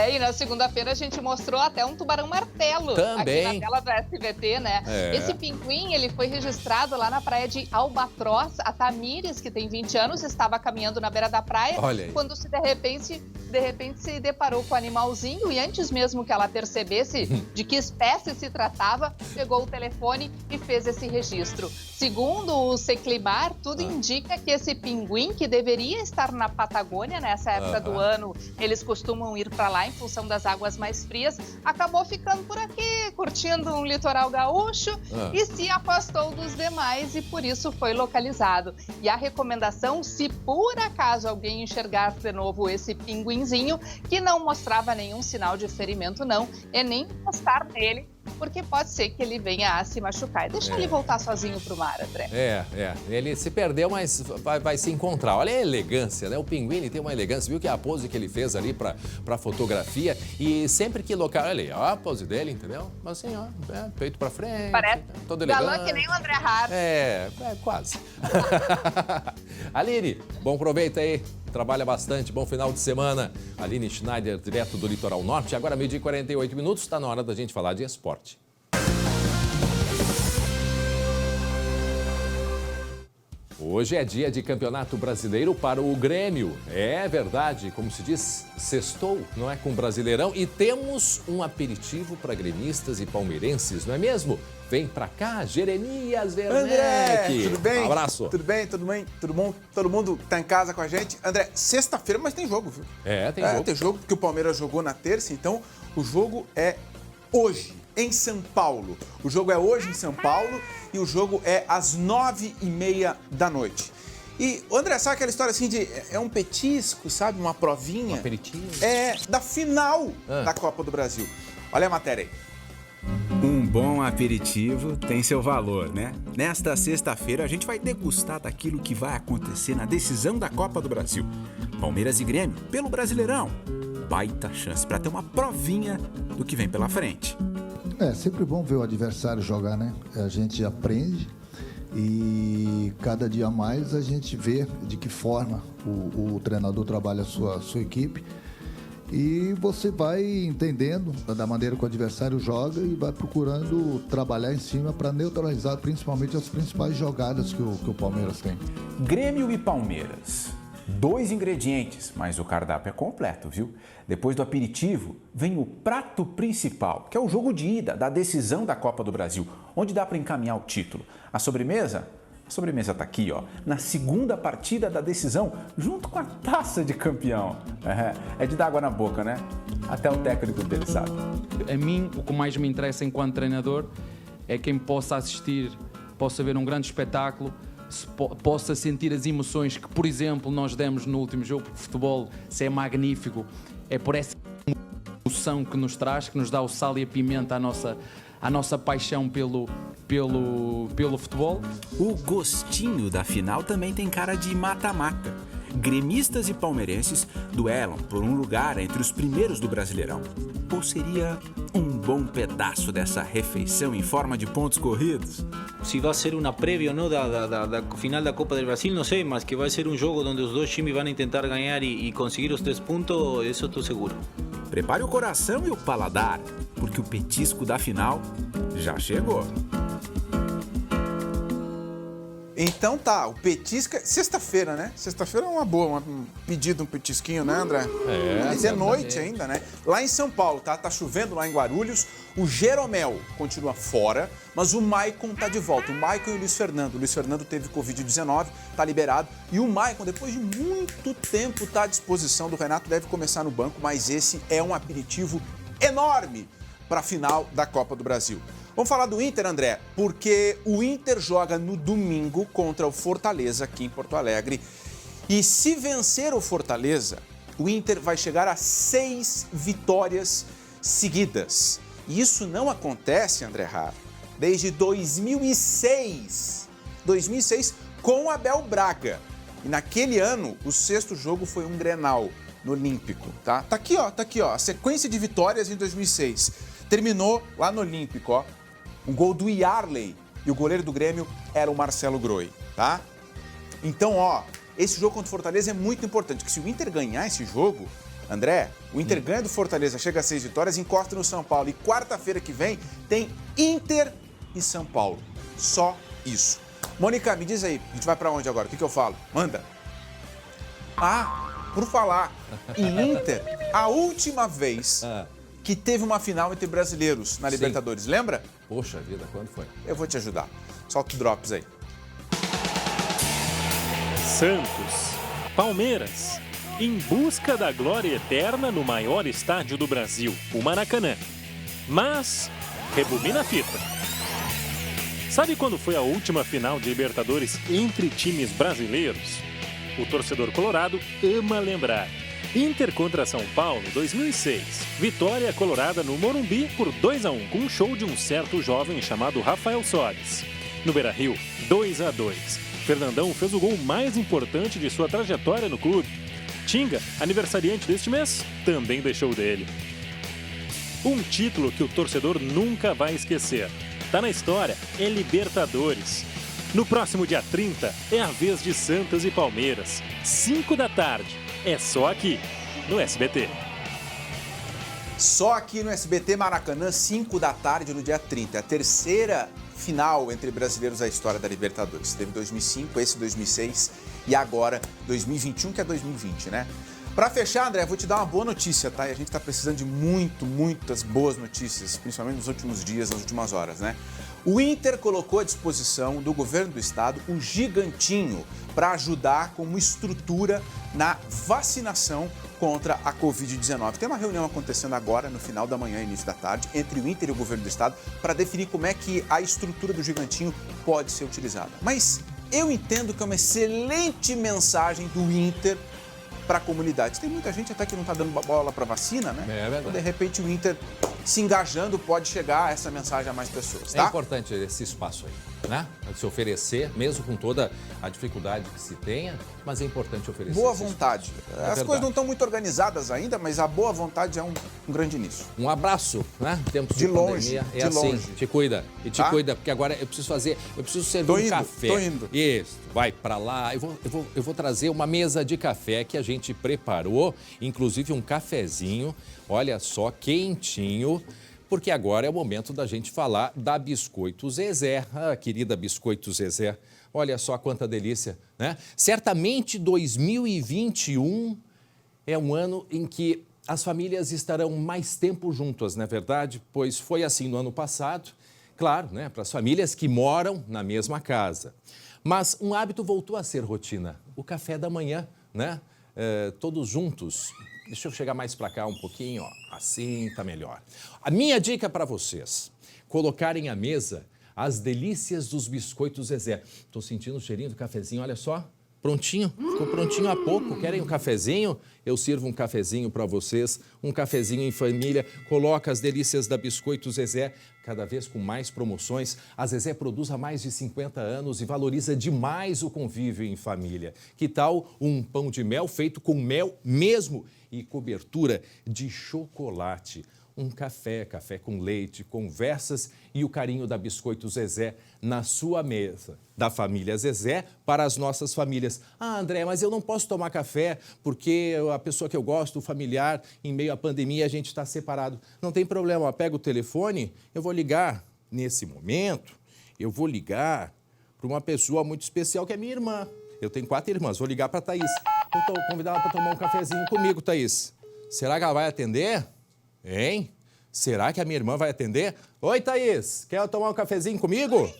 E na segunda-feira a gente mostrou até um tubarão-martelo também aqui na tela do SBT, né? Esse pinguim, ele foi registrado lá na praia de Albatroz. A Tamires, que tem 20 anos, estava caminhando na beira da praia, quando de repente se deparou com o animalzinho e antes mesmo que ela percebesse de que espécie se tratava, pegou o telefone e fez esse registro. Segundo o Seclimar, tudo indica que esse pinguim, que deveria estar na Patagônia nessa época do ano, eles costumam ir para lá em função das águas mais frias, acabou ficando por aqui, curtindo um litoral gaúcho e se afastou dos demais e por isso foi localizado. E a recomendação, se por acaso alguém enxergar de novo esse pinguinzinho, que não mostrava nenhum sinal de ferimento não, é nem encostar nele, porque pode ser que ele venha a se machucar. Deixa ele voltar sozinho pro mar, André. Ele se perdeu, mas vai se encontrar. Olha a elegância, né? O pinguim, ele tem uma elegância, viu que a pose que ele fez ali pra fotografia e sempre que local, olha ali, ó, a pose dele, entendeu? Mas assim, ó, peito pra frente, parece todo elegante. galã que nem o André Hart. Quase. Aline, bom proveito aí. Trabalha bastante, bom final de semana. Aline Schneider, direto do Litoral Norte. Agora, 12h48, está na hora da gente falar de esporte. Hoje é dia de Campeonato Brasileiro para o Grêmio. É verdade, como se diz, sextou, não é, com o Brasileirão. E temos um aperitivo para gremistas e palmeirenses, não é mesmo? Vem pra cá, Jeremias Werneck. André, tudo bem? Um abraço. Tudo bem? Todo mundo tá em casa com a gente. André, sexta-feira, mas tem jogo, viu? Tem jogo. Tem jogo, porque o Palmeiras jogou na terça, então o jogo é hoje, em São Paulo. O jogo é hoje em São Paulo e o jogo é às 9h30 da noite. E, André, sabe aquela história assim de... É um petisco, sabe? Uma provinha. Um aperitivo. É da final da Copa do Brasil. Olha a matéria aí. Um bom aperitivo tem seu valor, né? Nesta sexta-feira a gente vai degustar daquilo que vai acontecer na decisão da Copa do Brasil. Palmeiras e Grêmio, pelo Brasileirão. Baita chance para ter uma provinha do que vem pela frente. É sempre bom ver o adversário jogar, né? A gente aprende e cada dia mais a gente vê de que forma o treinador trabalha a sua equipe. E você vai entendendo da maneira que o adversário joga e vai procurando trabalhar em cima para neutralizar principalmente as principais jogadas que o Palmeiras tem. Grêmio e Palmeiras. 2 ingredientes, mas o cardápio é completo, viu? Depois do aperitivo, vem o prato principal, que é o jogo de ida da decisão da Copa do Brasil, onde dá para encaminhar o título. A sobremesa? A sobremesa tá aqui, ó, na segunda partida da decisão, junto com a taça de campeão. É de dar água na boca, né? Até o técnico dele sabe. A mim, o que mais me interessa enquanto treinador é quem possa assistir, possa ver um grande espetáculo, possa sentir as emoções que, por exemplo, nós demos no último jogo, porque o futebol, se é magnífico, é por essa emoção que nos traz, que nos dá o sal e a pimenta à nossa paixão pelo futebol. O gostinho da final também tem cara de mata-mata. Gremistas e palmeirenses duelam por um lugar entre os primeiros do Brasileirão. Ou seria um bom pedaço dessa refeição em forma de pontos corridos? Se vai ser uma prévia ou não da final da Copa do Brasil, não sei, mas que vai ser um jogo onde os dois times vão tentar ganhar e conseguir os 3 pontos, isso eu estou seguro. Prepare o coração e o paladar, porque o petisco da final já chegou. Então tá, o petisco... Sexta-feira, né? Sexta-feira é uma boa, um pedido, um petisquinho, né, André? Mas é noite ainda, né? Lá em São Paulo, tá chovendo lá em Guarulhos. O Jeromel continua fora, mas o Maicon tá de volta. O Maicon e o Luiz Fernando. O Luiz Fernando teve Covid-19, tá liberado. E o Maicon, depois de muito tempo, tá à disposição do Renato. Deve começar no banco, mas esse é um aperitivo enorme para a final da Copa do Brasil. Vamos falar do Inter, André, porque o Inter joga no domingo contra o Fortaleza, aqui em Porto Alegre. E se vencer o Fortaleza, o Inter vai chegar a 6 vitórias seguidas. E isso não acontece, André Hart, desde 2006. 2006 com o Abel Braga. E naquele ano, o 6º jogo foi um Grenal no Olímpico, tá? Tá aqui, ó, a sequência de vitórias em 2006. Terminou lá no Olímpico, ó. Um gol do Yarley e o goleiro do Grêmio era o Marcelo Groi, tá? Então, ó, esse jogo contra o Fortaleza é muito importante, porque se o Inter ganhar esse jogo, André, o Inter ganha do Fortaleza, chega a 6 vitórias, encosta no São Paulo. E quarta-feira que vem tem Inter e São Paulo. Só isso. Mônica, me diz aí, a gente vai pra onde agora? O que eu falo? Manda. Por falar em Inter, a última vez que teve uma final entre brasileiros na Libertadores, lembra? Poxa vida, quando foi? Eu vou te ajudar. Solta o drops aí. Santos, Palmeiras, em busca da glória eterna no maior estádio do Brasil, o Maracanã. Mas, rebobina a fita. Sabe quando foi a última final de Libertadores entre times brasileiros? O torcedor colorado ama lembrar. Inter contra São Paulo, 2006. Vitória colorada no Morumbi por 2-1, com um show de um certo jovem chamado Rafael Soares. No Beira-Rio, 2-2. Fernandão fez o gol mais importante de sua trajetória no clube. Tinga, aniversariante deste mês, também deixou dele. Um título que o torcedor nunca vai esquecer. Tá na história, é Libertadores. No próximo dia 30, é a vez de Santos e Palmeiras. 5 da tarde. É só aqui, no SBT. Só aqui no SBT Maracanã, 5 da tarde, no dia 30. A terceira final entre brasileiros da história da Libertadores. Teve 2005, esse 2006 e agora 2021, que é 2020, né? Para fechar, André, vou te dar uma boa notícia, tá? E a gente está precisando de muitas boas notícias, principalmente nos últimos dias, nas últimas horas, né? O Inter colocou à disposição do governo do estado o Gigantinho para ajudar como estrutura na vacinação contra a Covid-19. Tem uma reunião acontecendo agora, no final da manhã, início da tarde, entre o Inter e o governo do estado para definir como é que a estrutura do Gigantinho pode ser utilizada. Mas eu entendo que é uma excelente mensagem do Inter para a comunidade. Tem muita gente até que não está dando bola para vacina, né? É verdade. Então, de repente, o Inter se engajando pode chegar essa mensagem a mais pessoas, tá? É importante esse espaço aí, né? Se oferecer, mesmo com toda a dificuldade que se tenha, mas é importante oferecer. Boa vontade. As coisas não estão muito organizadas ainda, mas a boa vontade é um grande início. Um abraço, né? Tempos de longe, pandemia, é de assim, longe. te cuida. E te cuida, porque agora eu preciso servir um café. Tô indo. Isso, vai pra lá. Eu vou trazer uma mesa de café que a gente preparou, inclusive um cafezinho, olha só, quentinho, porque agora é o momento da gente falar da Biscoito Zezé, a querida Biscoito Zezé. Olha só quanta delícia, né? Certamente 2021 é um ano em que as famílias estarão mais tempo juntas, não é verdade? Pois foi assim no ano passado, claro, né? Para as famílias que moram na mesma casa. Mas um hábito voltou a ser rotina, o café da manhã, né? Todos juntos. Deixa eu chegar mais para cá um pouquinho, ó. Assim tá melhor. A minha dica para vocês, colocarem à mesa as delícias dos biscoitos Zezé. Estou sentindo o cheirinho do cafezinho, olha só. Prontinho, ficou prontinho há pouco. Querem um cafezinho? Eu sirvo um cafezinho para vocês, um cafezinho em família. Coloca as delícias da Biscoito Zezé, cada vez com mais promoções. A Zezé produz há mais de 50 anos e valoriza demais o convívio em família. Que tal um pão de mel feito com mel mesmo e cobertura de chocolate? Um café com leite, conversas e o carinho da Biscoito Zezé na sua mesa. Da família Zezé para as nossas famílias. Ah, André, mas eu não posso tomar café porque a pessoa que eu gosto, o familiar, em meio à pandemia, a gente está separado. Não tem problema, pega o telefone, eu vou ligar nesse momento, eu vou ligar para uma pessoa muito especial que é minha irmã. Eu tenho 4 irmãs, vou ligar para a Thaís. Vou convidar ela para tomar um cafezinho comigo, Thaís. Será que ela vai atender? Hein? Será que a minha irmã vai atender? Oi, Thaís, quer tomar um cafezinho comigo? Oi.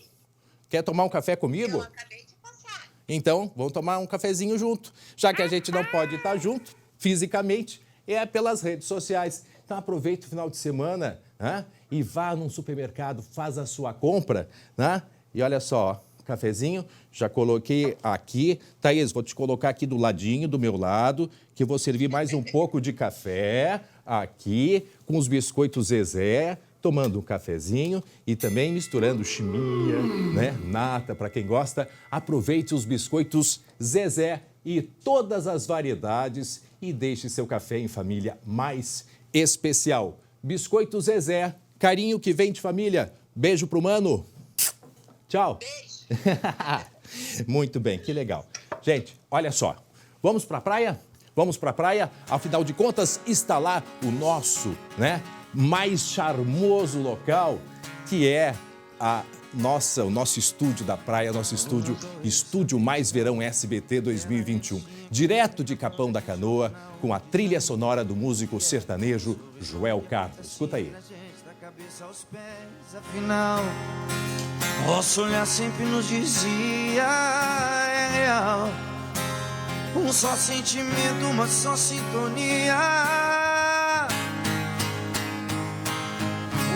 Quer tomar um café comigo? Eu acabei de passar. Então, vamos tomar um cafezinho junto. Já que a gente não pode estar junto fisicamente, é pelas redes sociais. Então, aproveita o final de semana, né? E vá num supermercado, faz a sua compra, né? E olha só, cafezinho, já coloquei aqui. Thaís, vou te colocar aqui do ladinho, do meu lado, que eu vou servir mais um pouco de café aqui, com os biscoitos Zezé, tomando um cafezinho e também misturando chimia, né? Nata, para quem gosta. Aproveite os biscoitos Zezé e todas as variedades e deixe seu café em família mais especial. Biscoito Zezé, carinho que vem de família. Beijo pro Mano. Tchau. Muito bem, que legal. Gente, olha só. Vamos pra praia? Vamos pra praia? Afinal de contas, está lá o nosso, né, mais charmoso local, que é o nosso estúdio da praia, nosso estúdio Mais Verão SBT 2021. Direto de Capão da Canoa, com a trilha sonora do músico sertanejo Joel Carlos. Escuta aí. Afinal, nosso olhar sempre nos dizia é real. Um só sentimento, uma só sintonia.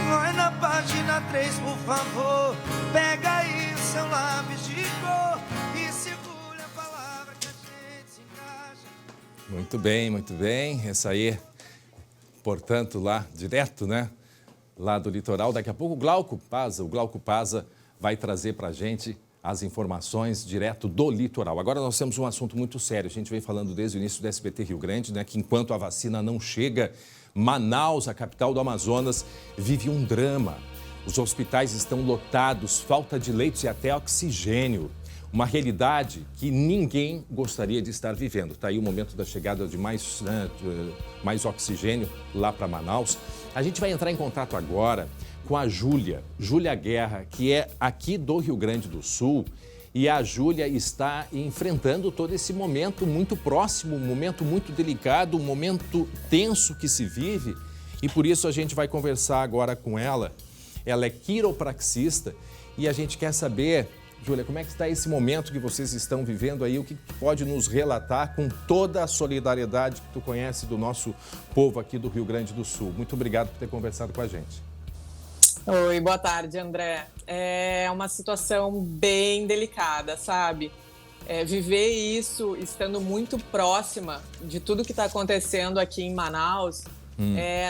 Vai na página 3, por favor. Pega aí o seu lápis de cor e segura a palavra que a gente se encaixa. Muito bem. Essa aí, portanto, lá direto, né? Lá do litoral. Daqui a pouco o Glauco Paza vai trazer pra gente as informações direto do litoral. Agora nós temos um assunto muito sério. A gente vem falando desde o início do SBT Rio Grande, né, que enquanto a vacina não chega, Manaus, a capital do Amazonas, vive um drama. Os hospitais estão lotados, falta de leitos e até oxigênio. Uma realidade que ninguém gostaria de estar vivendo. Está aí o momento da chegada de mais oxigênio lá para Manaus. A gente vai entrar em contato agora com a Júlia Guerra, que é aqui do Rio Grande do Sul. E a Júlia está enfrentando todo esse momento muito próximo, um momento muito delicado, um momento tenso que se vive. E por isso a gente vai conversar agora com ela. Ela é quiropraxista e a gente quer saber, Júlia, como é que está esse momento que vocês estão vivendo aí? O que pode nos relatar com toda a solidariedade que tu conhece do nosso povo aqui do Rio Grande do Sul? Muito obrigado por ter conversado com a gente. Oi, boa tarde, André. É uma situação bem delicada, sabe? Viver isso estando muito próxima de tudo que está acontecendo aqui em Manaus,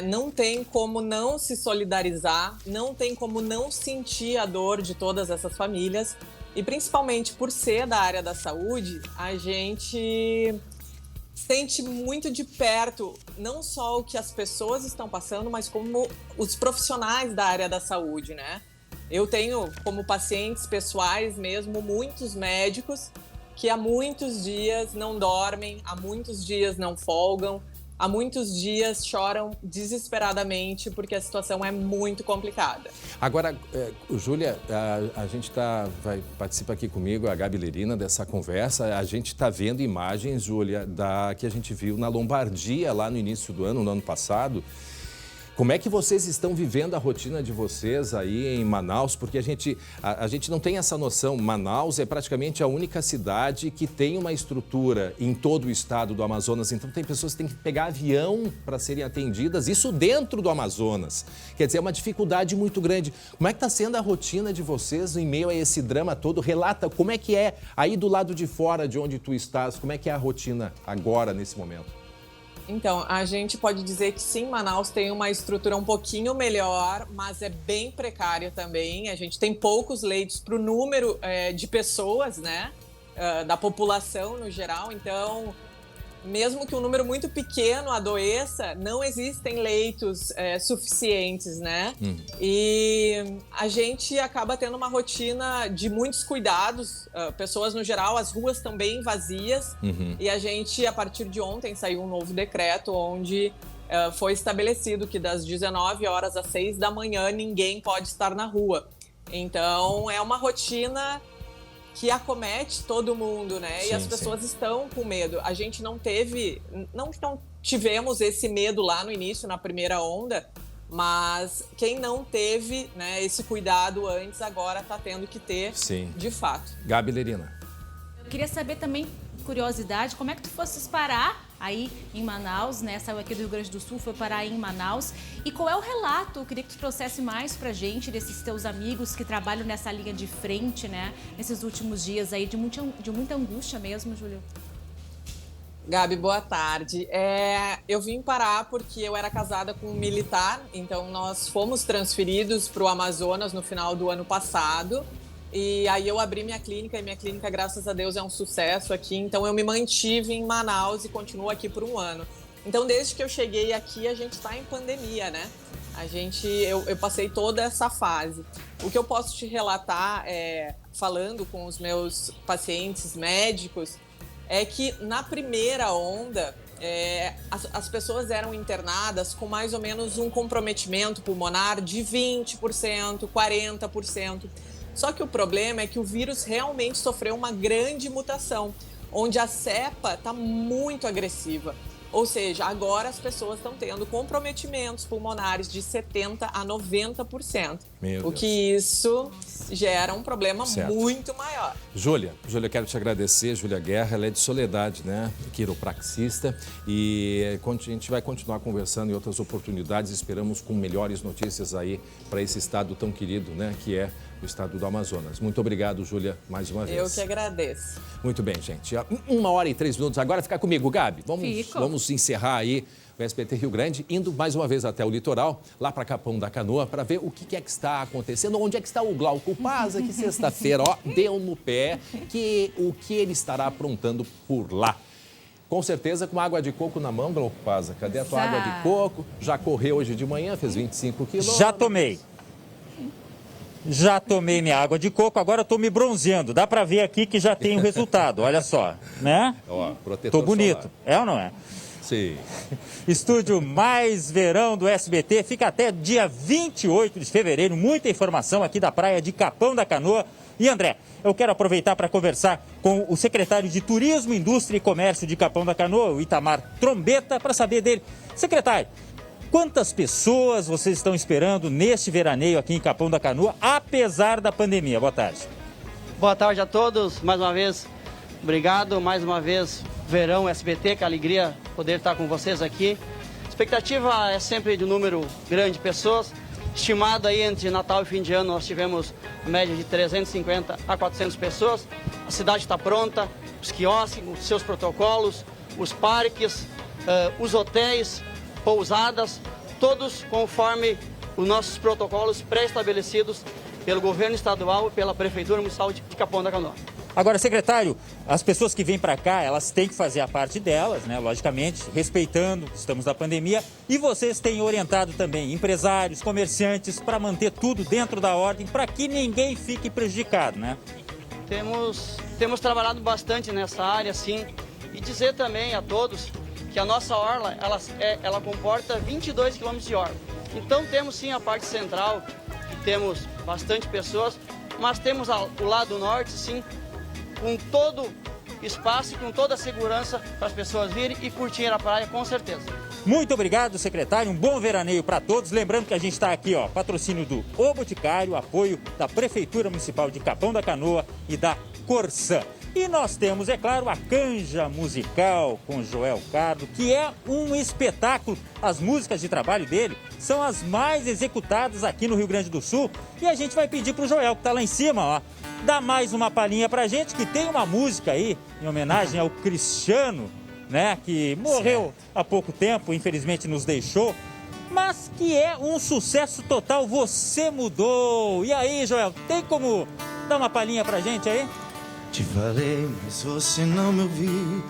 não tem como não se solidarizar, não tem como não sentir a dor de todas essas famílias. E principalmente por ser da área da saúde, a gente sente muito de perto não só o que as pessoas estão passando, mas como os profissionais da área da saúde, né? Eu tenho como pacientes pessoais mesmo muitos médicos que há muitos dias não dormem, há muitos dias não folgam, há muitos dias choram desesperadamente porque a situação é muito complicada. Agora, Júlia, a gente vai participar aqui comigo, a Gabi Lerina, dessa conversa. A gente está vendo imagens, Júlia, que a gente viu na Lombardia lá no início do ano, no ano passado. Como é que vocês estão vivendo a rotina de vocês aí em Manaus? Porque a gente não tem essa noção. Manaus é praticamente a única cidade que tem uma estrutura em todo o estado do Amazonas. Então tem pessoas que têm que pegar avião para serem atendidas, isso dentro do Amazonas. Quer dizer, é uma dificuldade muito grande. Como é que está sendo a rotina de vocês em meio a esse drama todo? Relata como é que é aí do lado de fora de onde tu estás, como é que é a rotina agora, nesse momento? Então, a gente pode dizer que sim, Manaus tem uma estrutura um pouquinho melhor, mas é bem precária também. A gente tem poucos leitos para o número de pessoas, né, da população no geral. Então, mesmo que um número muito pequeno adoeça, não existem leitos suficientes, né? E a gente acaba tendo uma rotina de muitos cuidados, pessoas no geral, as ruas também vazias. E a gente, a partir de ontem, saiu um novo decreto onde foi estabelecido que das 19 horas às 6 da manhã ninguém pode estar na rua. Então, é uma rotina que acomete todo mundo, né? Sim, e as pessoas estão com medo. A gente não tivemos esse medo lá no início, na primeira onda, mas quem não teve, né, esse cuidado antes, agora está tendo que ter, de fato. Gabi Lerina. Eu queria saber também, curiosidade, como é que tu fosses parar aí em Manaus, né? Saiu aqui do Rio Grande do Sul, foi parar aí em Manaus. E qual é o relato? Eu queria que tu trouxesse mais pra gente desses teus amigos que trabalham nessa linha de frente, né? Nesses últimos dias aí, de muita angústia mesmo, Júlio. Gabi, boa tarde. Eu vim parar porque eu era casada com um militar, então nós fomos transferidos para o Amazonas no final do ano passado. E aí eu abri minha clínica, e minha clínica, graças a Deus, é um sucesso aqui. Então eu me mantive em Manaus e continuo aqui por um ano. Então desde que eu cheguei aqui, a gente está em pandemia, né? Eu passei toda essa fase. O que eu posso te relatar, falando com os meus pacientes médicos, é que na primeira onda, as pessoas eram internadas com mais ou menos um comprometimento pulmonar de 20%, 40%. Só que o problema é que o vírus realmente sofreu uma grande mutação, onde a cepa está muito agressiva. Ou seja, agora as pessoas estão tendo comprometimentos pulmonares de 70% a 90%. O que isso gera um problema muito maior. Júlia, quero te agradecer. Júlia Guerra, ela é de Soledade, né? Quiropraxista. E a gente vai continuar conversando em outras oportunidades. Esperamos com melhores notícias aí para esse estado tão querido, né? Que é o estado do Amazonas. Muito obrigado, Júlia, mais uma vez. Eu que agradeço. Muito bem, gente. 1h03. Agora fica comigo, Gabi. Vamos encerrar aí o SBT Rio Grande, indo mais uma vez até o litoral, lá para Capão da Canoa, para ver o que é que está acontecendo, onde é que está o Glauco Paza, que sexta-feira, deu no pé, o que ele estará aprontando por lá. Com certeza com água de coco na mão, Glauco Paza. Cadê a tua água de coco? Já correu hoje de manhã, fez 25 quilômetros. Já tomei minha água de coco, agora eu tô me bronzeando. Dá para ver aqui que já tem o resultado, olha só, né? Protetor tô bonito, solar. É ou não é? Sim. Estúdio Mais Verão do SBT fica até dia 28 de fevereiro. Muita informação aqui da praia de Capão da Canoa. E André, eu quero aproveitar para conversar com o secretário de Turismo, Indústria e Comércio de Capão da Canoa, o Itamar Trombeta, para saber dele. Secretário, quantas pessoas vocês estão esperando neste veraneio aqui em Capão da Canoa, apesar da pandemia? Boa tarde. Boa tarde a todos, mais uma vez, obrigado, mais uma vez, Verão SBT, que alegria poder estar com vocês aqui. A expectativa é sempre de um número grande de pessoas, estimado aí entre Natal e fim de ano nós tivemos a média de 350 a 400 pessoas. A cidade está pronta, os quiosques, os seus protocolos, os parques, os hotéis, pousadas, todos conforme os nossos protocolos pré-estabelecidos pelo governo estadual e pela Prefeitura Municipal de Capão da Canoa. Agora, secretário, as pessoas que vêm para cá, elas têm que fazer a parte delas, né? Logicamente, respeitando, estamos na pandemia. E vocês têm orientado também empresários, comerciantes, para manter tudo dentro da ordem, para que ninguém fique prejudicado, né? Temos trabalhado bastante nessa área, sim. E dizer também a todos que a nossa orla, ela comporta 22 quilômetros de orla. Então temos sim a parte central, que temos bastante pessoas, mas temos o lado norte, sim, com todo espaço e com toda a segurança para as pessoas virem e curtirem a praia, com certeza. Muito obrigado, secretário. Um bom veraneio para todos. Lembrando que a gente está aqui, patrocínio do O Boticário, apoio da Prefeitura Municipal de Capão da Canoa e da Corsã. E nós temos, é claro, a Canja Musical com Joel Cardo, que é um espetáculo. As músicas de trabalho dele são as mais executadas aqui no Rio Grande do Sul. E a gente vai pedir para o Joel, que está lá em cima, dar mais uma palhinha para a gente, que tem uma música aí em homenagem ao Cristiano, né, que morreu há pouco tempo, infelizmente nos deixou, mas que é um sucesso total. Você Mudou. E aí, Joel, tem como dar uma palhinha para a gente aí? Te falei, mas você não me ouviu.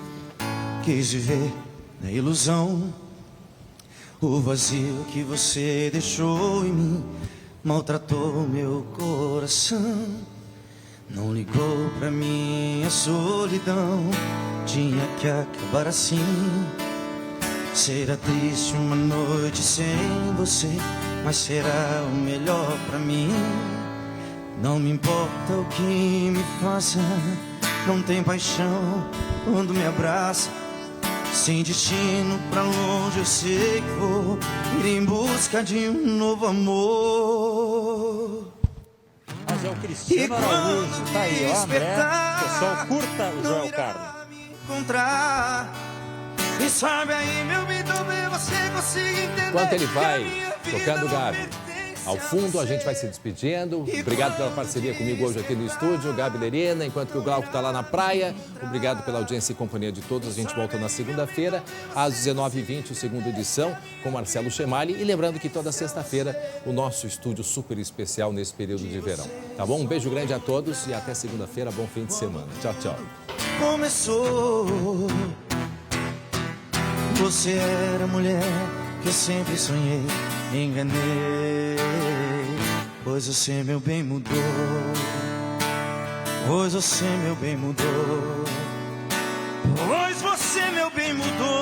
Quis viver na ilusão. O vazio que você deixou em mim maltratou meu coração. Não ligou pra minha solidão. Tinha que acabar assim. Será triste uma noite sem você, mas será o melhor pra mim. Não me importa o que me faça, não tem paixão quando me abraça. Sem destino pra longe eu sei que vou ir em busca de um novo amor. Mas é o Cristiano Araújo, tá aí, ó, André. Pessoal, curta o Joel Cardo. Encontrar. E sabe aí, meu bem, talvez você consiga entender. Enquanto ele vai tocando, Gabi, Ao fundo, a gente vai se despedindo. Obrigado pela parceria comigo hoje aqui no estúdio, Gabi Lerena, enquanto que o Glauco está lá na praia. Obrigado pela audiência e companhia de todos. A gente volta na segunda-feira, às 19h20, a segunda edição, com Marcelo Chemali. E lembrando que toda sexta-feira, o nosso estúdio super especial nesse período de verão. Tá bom? Um beijo grande a todos e até segunda-feira. Bom fim de semana. Tchau, tchau. Começou. Você era a mulher que eu sempre sonhei, me enganei. Pois você, meu bem, mudou. Pois você, meu bem, mudou. Pois você, meu bem, mudou.